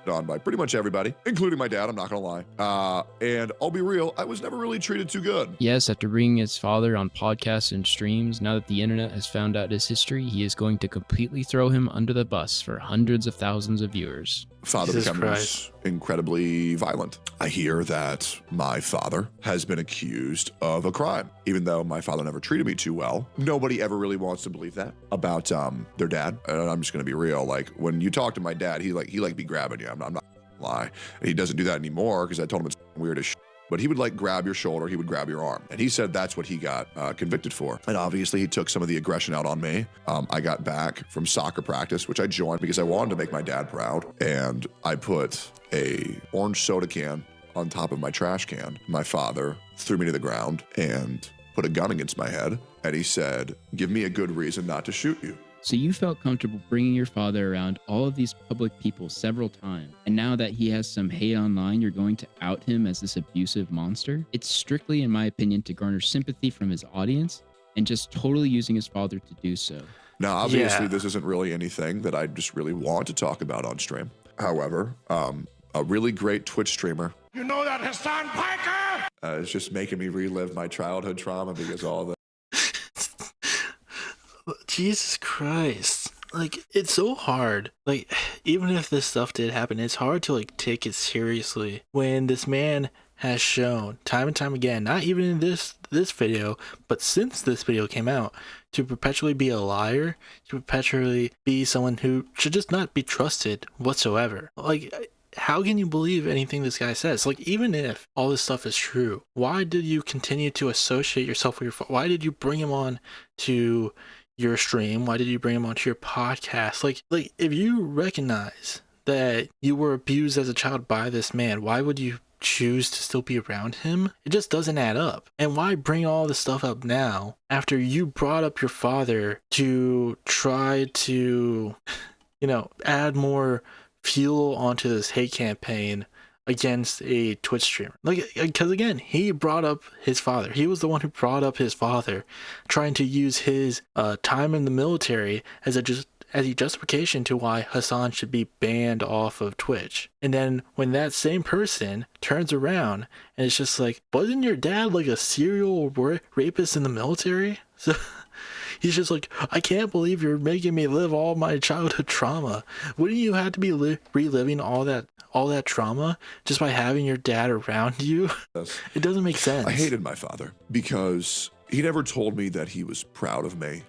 on by pretty much everybody, including my dad, I'm not gonna lie. And I'll be real, I was never really treated too good. Yes, after bringing his father on podcasts and streams, now that the internet has found out his history, he is going to completely throw him under the bus for hundreds of thousands of viewers. Father becomes incredibly violent. I hear that my father has been accused of a crime, even though my father never treated me too well. Nobody ever really wants to believe that about their dad. And I'm just gonna be real. Like when you talk to my dad, he be grabbing you. I'm not gonna lie. And he doesn't do that anymore because I told him it's weird as shit. But he would like grab your shoulder, he would grab your arm. And he said that's what he got convicted for. And obviously he took some of the aggression out on me. I got back from soccer practice, which I joined because I wanted to make my dad proud. And I put a orange soda can on top of my trash can. My father threw me to the ground and put a gun against my head. And he said, "Give me a good reason not to shoot you." So you felt comfortable bringing your father around all of these public people several times, and now that he has some hate online, you're going to out him as this abusive monster? It's strictly, in my opinion, to garner sympathy from his audience and just totally using his father to do so. Now, obviously, this isn't really anything that I just really want to talk about on stream. However, a really great Twitch streamer. You know that Hassan Piker? Is just making me relive my childhood trauma because all the Jesus Christ. Like, it's so hard. Like, even if this stuff did happen, it's hard to, like, take it seriously when this man has shown time and time again, not even in this video, but since this video came out, to perpetually be a liar, to perpetually be someone who should just not be trusted whatsoever. Like, how can you believe anything this guy says? Like, even if all this stuff is true, why did you continue to associate yourself with why did you bring him on to your stream? Why did you bring him onto your podcast? Like if you recognize that you were abused as a child by this man, why would you choose to still be around him? It just doesn't add up. And why bring all this stuff up now after you brought up your father to try to, add more fuel onto this hate campaign against a Twitch streamer? Like, because again, he brought up his father. He was the one who brought up his father, trying to use his time in the military as a justification to why Hassan should be banned off of Twitch. And then when that same person turns around and it's just like, wasn't your dad like a serial rapist in the military? So he's just like, I can't believe you're making me live all my childhood trauma. Wouldn't you have to be reliving all that trauma just by having your dad around you? Yes. It doesn't make sense. I hated my father because he never told me that he was proud of me.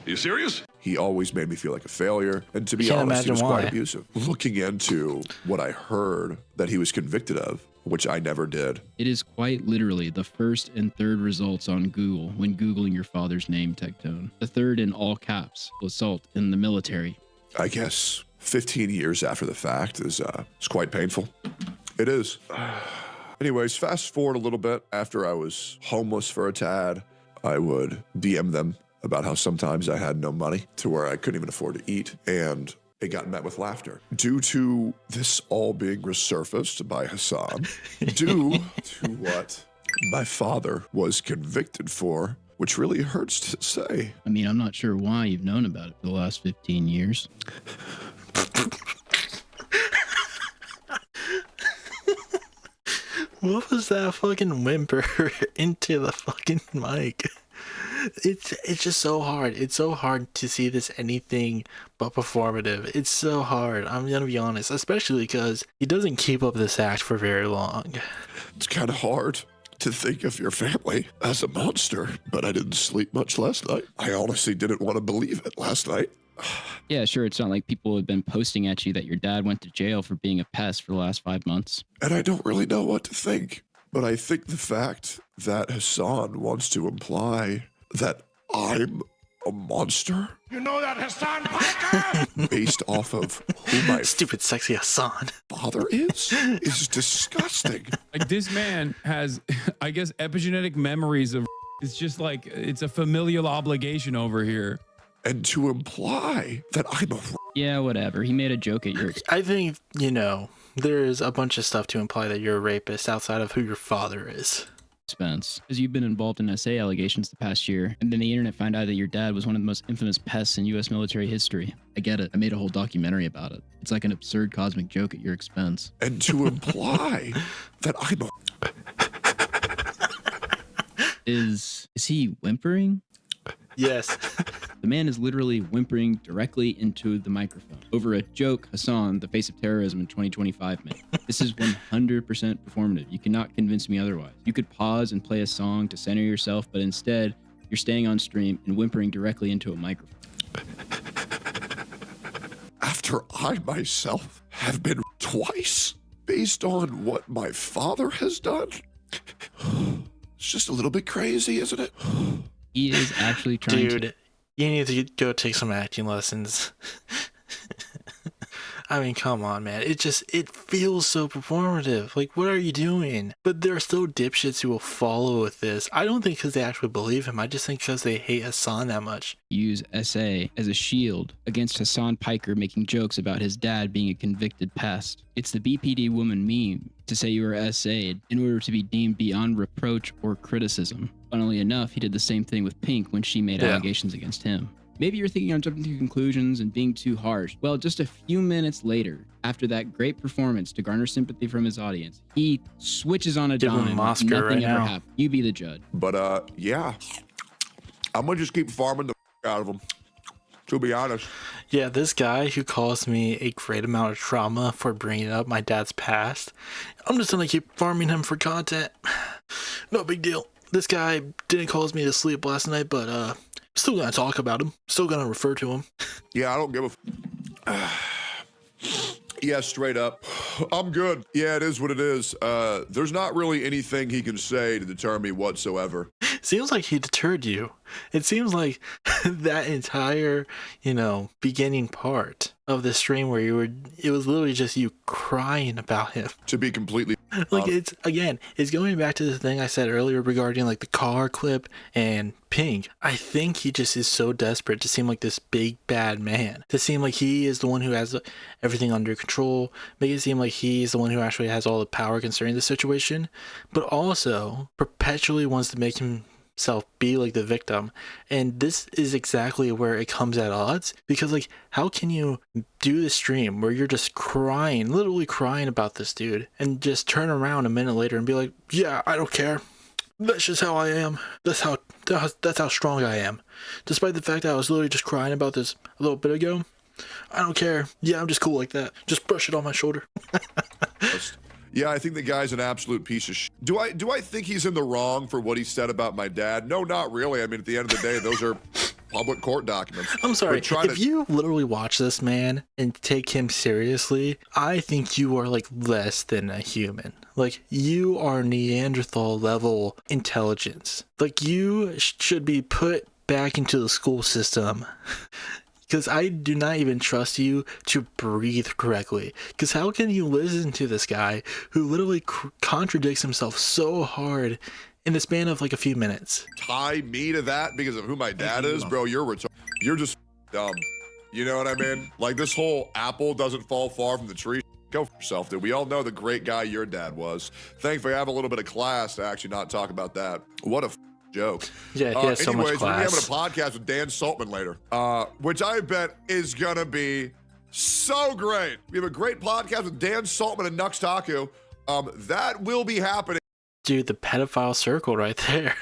You serious? He always made me feel like a failure. And to be honest, he was quite abusive. Looking into what I heard that he was convicted of, which I never did. It is quite literally the first and third results on Google when Googling your father's name, Tectone. The third in all caps, assault in the military. I guess 15 years after the fact is quite painful. It is. Anyways, fast forward a little bit. After I was homeless for a tad, I would DM them about how sometimes I had no money to where I couldn't even afford to eat, and it got met with laughter. Due to this all being resurfaced by Hassan, due to what my father was convicted for, which really hurts to say. I mean, I'm not sure why you've known about it for the last 15 years. What was that fucking whimper into the fucking mic? It's just so hard. It's so hard to see this anything but performative. It's so hard. I'm gonna be honest, especially because he doesn't keep up this act for very long. It's kind of hard to think of your family as a monster, but I didn't sleep much last night. I honestly didn't want to believe it last night. Yeah, sure. It's not like people have been posting at you that your dad went to jail for being a pest for the last 5 months. And I don't really know what to think. But I think the fact that Hassan wants to imply that I'm a monster. You know that, Hassan Piker? Based off of who my stupid sexy Hassan father is disgusting. Like, this man has, I guess, epigenetic memories of. It's just like, it's a familial obligation over here. And to imply that I'm a. Yeah, whatever. He made a joke at your. I think, there's a bunch of stuff to imply that you're a rapist outside of who your father is. Expense, because you've been involved in SA allegations the past year, and then the internet found out that your dad was one of the most infamous pests in U.S. military history. I get it. I made a whole documentary about it. It's like an absurd cosmic joke at your expense. And to imply that I'm a. Is he whimpering? Yes. The man is literally whimpering directly into the microphone over a joke Hassan, the face of terrorism in 2025, made. This is 100% performative. You cannot convince me otherwise. You could pause and play a song to center yourself, but instead, you're staying on stream and whimpering directly into a microphone. After I myself have been twice based on what my father has done, it's just a little bit crazy, isn't it? He is actually trying to... Dude, you need to go take some acting lessons. I mean, come on, man. It feels so performative. Like, what are you doing? But there are still dipshits who will follow with this. I don't think because they actually believe him. I just think because they hate Hassan that much. Use SA as a shield against Hassan Piker making jokes about his dad being a convicted pest. It's the BPD woman meme to say you were SA'd in order to be deemed beyond reproach or criticism. Funnily enough, he did the same thing with Pink when she made allegations against him. Maybe you're thinking I'm jumping to conclusions and being too harsh. Well, just a few minutes later, after that great performance to garner sympathy from his audience, he switches on a dime. Nothing ever happened. You be the judge. But yeah, I'm gonna just keep farming the out of him. To be honest. Yeah, this guy who caused me a great amount of trauma for bringing up my dad's past, I'm just gonna keep farming him for content. No big deal. This guy didn't cause me to sleep last night, but still gonna talk about him. Still gonna refer to him. Yeah, I don't give a. Yeah, straight up. I'm good. Yeah, it is what it is. There's not really anything he can say to deter me whatsoever. Seems like he deterred you. It seems like that entire, beginning part of the stream where it was literally just you crying about him. To be completely like, it's going back to the thing I said earlier regarding like the car clip and Pink. I think he just is so desperate to seem like this big bad man, to seem like he is the one who has everything under control, make it seem like he's the one who actually has all the power concerning the situation, but also perpetually wants to make himself be like the victim. And this is exactly where it comes at odds, because like, how can you do the stream where you're just crying, literally crying about this dude, and just turn around a minute later and be like, yeah, I don't care, that's just how I am, that's how strong I am, despite the fact that I was literally just crying about this a little bit ago. I don't care, yeah, I'm just cool like that, just brush it on my shoulder. Yeah, I think the guy's an absolute piece of shit. Do I think he's in the wrong for what he said about my dad? No, not really. I mean, at the end of the day, those are public court documents. I'm sorry, if you literally watch this man and take him seriously, I think you are like less than a human. Like, you are Neanderthal level intelligence. Like, you should be put back into the school system. Because I do not even trust you to breathe correctly. Because how can you listen to this guy who literally contradicts himself so hard in the span of like a few minutes? Tie me to that because of who my dad is? Bro, you're retarded. You're just dumb. You know what I mean? Like, this whole apple doesn't fall far from the tree. Go for yourself, dude. We all know the great guy your dad was. Thankfully, I have a little bit of class to actually not talk about that. What a joke. Yeah, he has so much class. Anyways, we're having a podcast with Dan Saltman later, which I bet is gonna be so great. We have a great podcast with Dan Saltman and Nux Taku. That will be happening. Dude, the pedophile circle right there.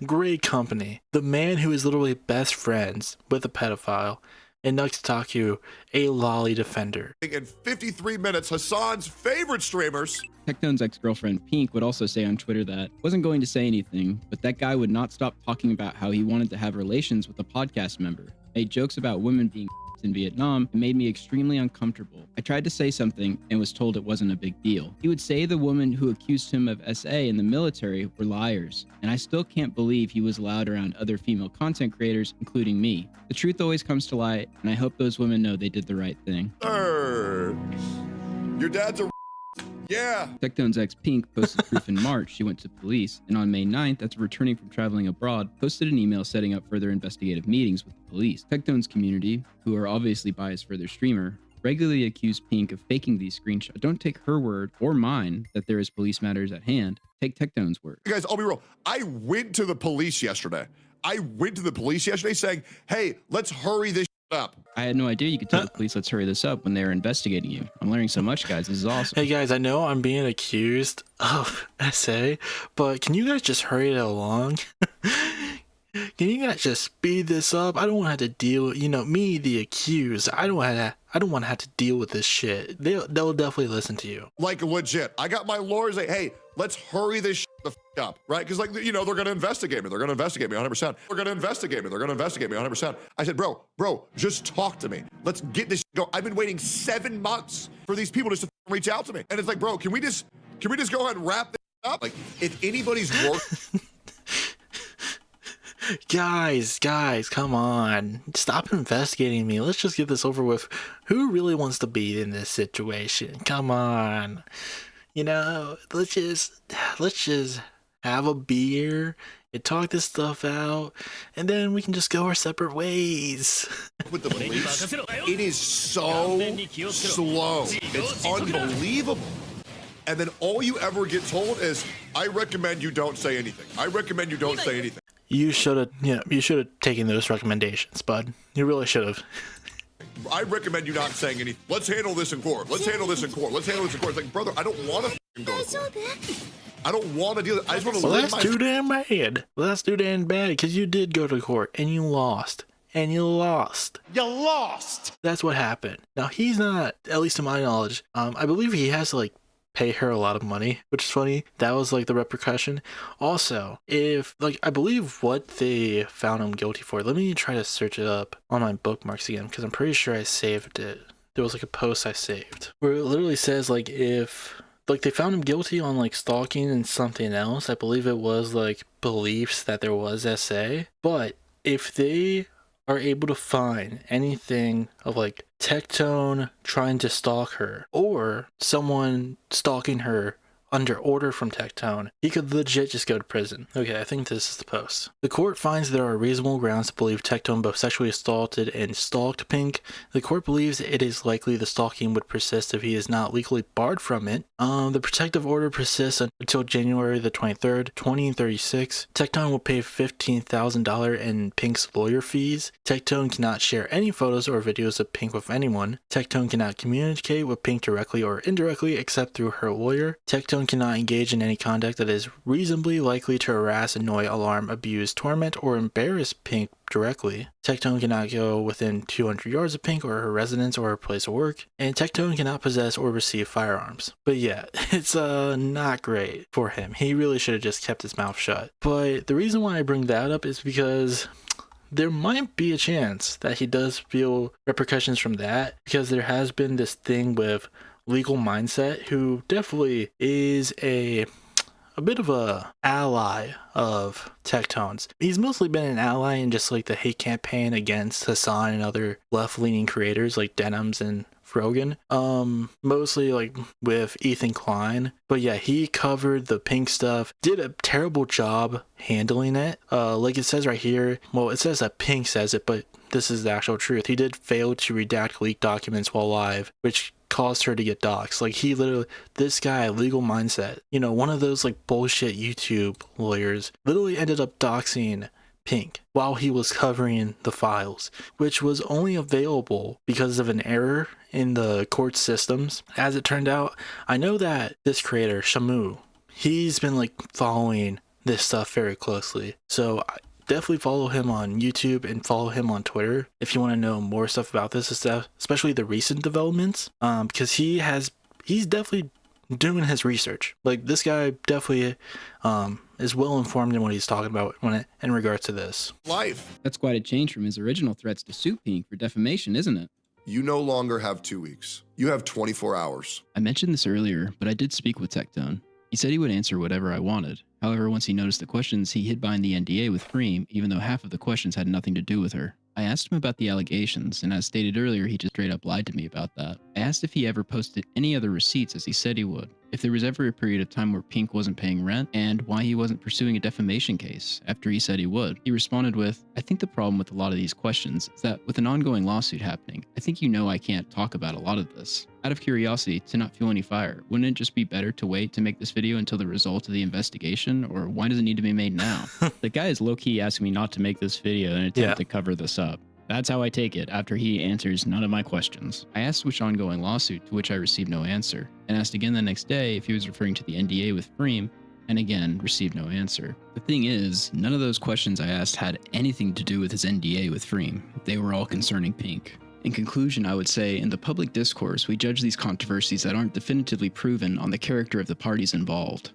Great company. The man who is literally best friends with a pedophile, and Nux Taku, a lolly defender. In 53 minutes, Hassan's favorite streamers. Tectone's ex-girlfriend Pink would also say on Twitter that wasn't going to say anything, but that guy would not stop talking about how he wanted to have relations with a podcast member, made jokes about women being in Vietnam, and made me extremely uncomfortable. I tried to say something and was told it wasn't a big deal. He would say the women who accused him of SA in the military were liars, and I still can't believe he was allowed around other female content creators, including me. The truth always comes to light, and I hope those women know they did the right thing. Your dad's a yeah. Tectone's ex Pink posted proof in March she went to police, and on May 9th, after returning from traveling abroad, posted an email setting up further investigative meetings with the police. Tectone's community, who are obviously biased for their streamer, regularly accuse Pink of faking these screenshots. Don't take her word or mine that there is police matters at hand. Take Tectone's word. Guys, I'll be real. I went to the police yesterday. Saying, hey, let's hurry this up. I had no idea you could tell the police, let's hurry this up, when they're investigating you. I'm learning so much, guys. This is awesome. Hey guys, I know I'm being accused of SA, but can you guys just hurry it along? Can you guys just speed this up? I don't want to have to deal with, me, the accused. I don't want to have to deal with this shit. They'll definitely listen to you. Like, legit. I got my lawyers like, hey, let's hurry this the up, right? Because, like, they're going to investigate me. They're going to investigate me 100%. They're going to investigate me. They're going to investigate me 100%. I said, bro, just talk to me. Let's get this go. I've been waiting 7 months for these people just to reach out to me. And it's like, bro, can we just go ahead and wrap this up? Like, if anybody's work. Guys, come on. Stop investigating me. Let's just get this over with. Who really wants to be in this situation? Come on. Let's just have a beer and talk this stuff out, and then we can just go our separate ways. With the police, it is so slow. It's unbelievable. And then all you ever get told is, I recommend you don't say anything. I recommend you don't say anything. You should have taken those recommendations, bud. You really should have. I recommend you not saying anything. Let's handle this in court. Let's handle this in court. It's like, brother, I don't want to go to court. I don't want to deal with it. I just want to live that's too damn bad. Well, that's too damn bad, because you did go to court, and you lost. You lost. That's what happened. Now, he's not, at least to my knowledge, I believe he has to, pay her a lot of money, which is funny. That was the repercussion. Also, if I believe what they found him guilty for, let me try to search it up on my bookmarks again, because I'm pretty sure I saved it. There was a post I saved where it literally says if like they found him guilty on like stalking and something else. I believe it was like beliefs that there was SA. But if they are able to find anything of like Tectone trying to stalk her or someone stalking her under order from Tectone, he could legit just go to prison. Okay, I think this is the post. The court finds there are reasonable grounds to believe Tectone both sexually assaulted and stalked Pink. The court believes it is likely the stalking would persist if he is not legally barred from it. The protective order persists until January the 23rd, 2036. Tectone will pay $15,000 in Pink's lawyer fees. Tectone cannot share any photos or videos of Pink with anyone. Tectone cannot communicate with Pink directly or indirectly except through her lawyer. Tectone cannot engage in any conduct that is reasonably likely to harass, annoy, alarm, abuse, torment, or embarrass Pink directly. Tectone cannot go within 200 yards of Pink or her residence or her place of work, and Tectone cannot possess or receive firearms. But yeah, it's not great for him. He really should have just kept his mouth shut. But the reason why I bring that up is because there might be a chance that he does feel repercussions from that, because there has been this thing with Legal Mindset, who definitely is a bit of a ally of Tectone's. He's mostly been an ally in just like the hate campaign against Hassan and other left-leaning creators like Denims and Frogan, mostly like with Ethan Klein. But yeah, he covered the Pink stuff, did a terrible job handling it. Like it says right here, well, it says that Pink says it, but this is the actual truth. He did fail to redact leaked documents while live, which caused her to get doxxed. Like he literally, this guy, Legal Mindset, you know, one of those like bullshit YouTube lawyers, literally ended up doxing Pink while he was covering the files, which was only available because of an error in the court systems. As it turned out, I know that this creator, ShaMoo, he's been like following this stuff very closely. So definitely follow him on YouTube and follow him on Twitter if you want to know more stuff about this stuff, especially the recent developments, because he's definitely doing his research. Like this guy definitely is well informed in what he's talking about in regards to this. Life. That's quite a change from his original threats to sue Pink for defamation, isn't it? You no longer have 2 weeks. You have 24 hours. I mentioned this earlier, but I did speak with Tectone. He said he would answer whatever I wanted. However, once he noticed the questions, he hid behind the NDA with Freem, even though half of the questions had nothing to do with her. I asked him about the allegations, and as stated earlier, he just straight up lied to me about that. I asked if he ever posted any other receipts as he said he would, if there was ever a period of time where Pink wasn't paying rent, and why he wasn't pursuing a defamation case after he said he would. He responded with, I think the problem with a lot of these questions is that with an ongoing lawsuit happening, I think you know I can't talk about a lot of this. Out of curiosity, to not fuel any fire, wouldn't it just be better to wait to make this video until the result of the investigation, or why does it need to be made now? The guy is low-key asking me not to make this video in an attempt to cover this up. That's how I take it after he answers none of my questions. I asked which ongoing lawsuit, to which I received no answer, and asked again the next day if he was referring to the NDA with Freem, and again received no answer. The thing is, none of those questions I asked had anything to do with his NDA with Freem. They were all concerning Pink. In conclusion, I would say, in the public discourse, we judge these controversies that aren't definitively proven on the character of the parties involved.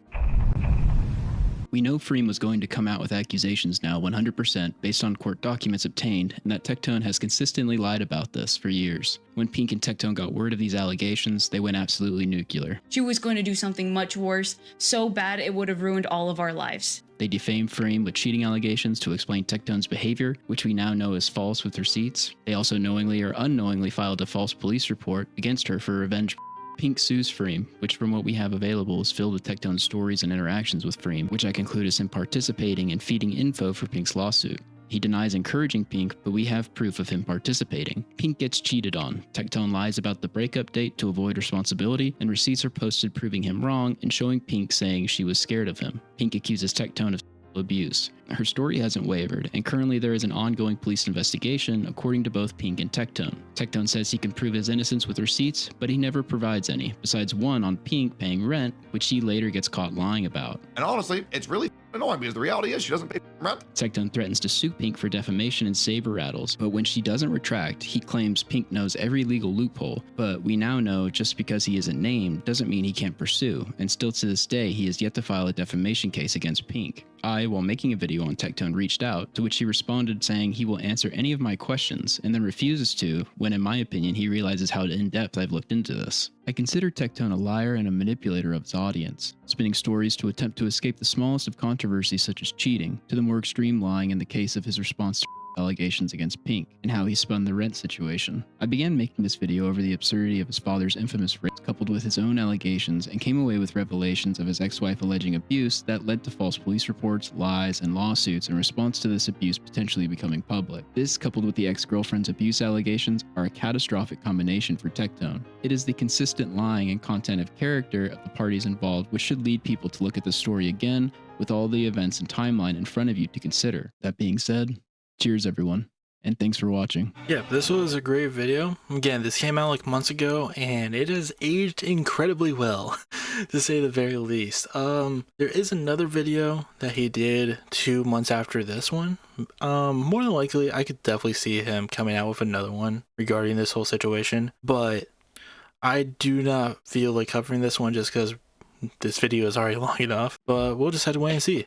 We know Freem was going to come out with accusations now 100% based on court documents obtained, and that Tectone has consistently lied about this for years. When Pink and Tectone got word of these allegations, they went absolutely nuclear. She was going to do something much worse, so bad it would have ruined all of our lives. They defamed Freem with cheating allegations to explain Tectone's behavior, which we now know is false with receipts. They also knowingly or unknowingly filed a false police report against her for revenge. Pink sues Freem, which from what we have available is filled with Tectone's stories and interactions with Freem, which I conclude is him participating and feeding info for Pink's lawsuit. He denies encouraging Pink, but we have proof of him participating. Pink gets cheated on. Tectone lies about the breakup date to avoid responsibility, and receipts are posted proving him wrong and showing Pink saying she was scared of him. Pink accuses Tectone of abuse. Her story hasn't wavered, and currently there is an ongoing police investigation according to both Pink and Tectone. Tectone says he can prove his innocence with receipts, but he never provides any, besides one on Pink paying rent, which he later gets caught lying about. And honestly, it's really annoying because the reality is she doesn't pay rent. Tectone threatens to sue Pink for defamation and saber rattles, but when she doesn't retract, he claims Pink knows every legal loophole. But we now know just because he isn't named doesn't mean he can't pursue, and still to this day he has yet to file a defamation case against Pink. I, while making a video on Tectone, reached out, to which he responded saying he will answer any of my questions, and then refuses to, when in my opinion he realizes how in-depth I've looked into this. I consider Tectone a liar and a manipulator of his audience, spinning stories to attempt to escape the smallest of controversies such as cheating, to the more extreme lying in the case of his response to allegations against Pink, and how he spun the rent situation. I began making this video over the absurdity of his father's infamous rape coupled with his own allegations, and came away with revelations of his ex-wife alleging abuse that led to false police reports, lies, and lawsuits in response to this abuse potentially becoming public. This, coupled with the ex-girlfriend's abuse allegations, are a catastrophic combination for Tectone. It is the consistent lying and content of character of the parties involved which should lead people to look at the story again with all the events and timeline in front of you to consider. That being said, cheers everyone, and thanks for watching. Yeah, this was a great video. Again, this came out like months ago, and it has aged incredibly well, to say the very least. There is another video that he did 2 months after this one. More than likely, I could definitely see him coming out with another one regarding this whole situation, but I do not feel like covering this one just because this video is already long enough, but we'll just have to wait and see.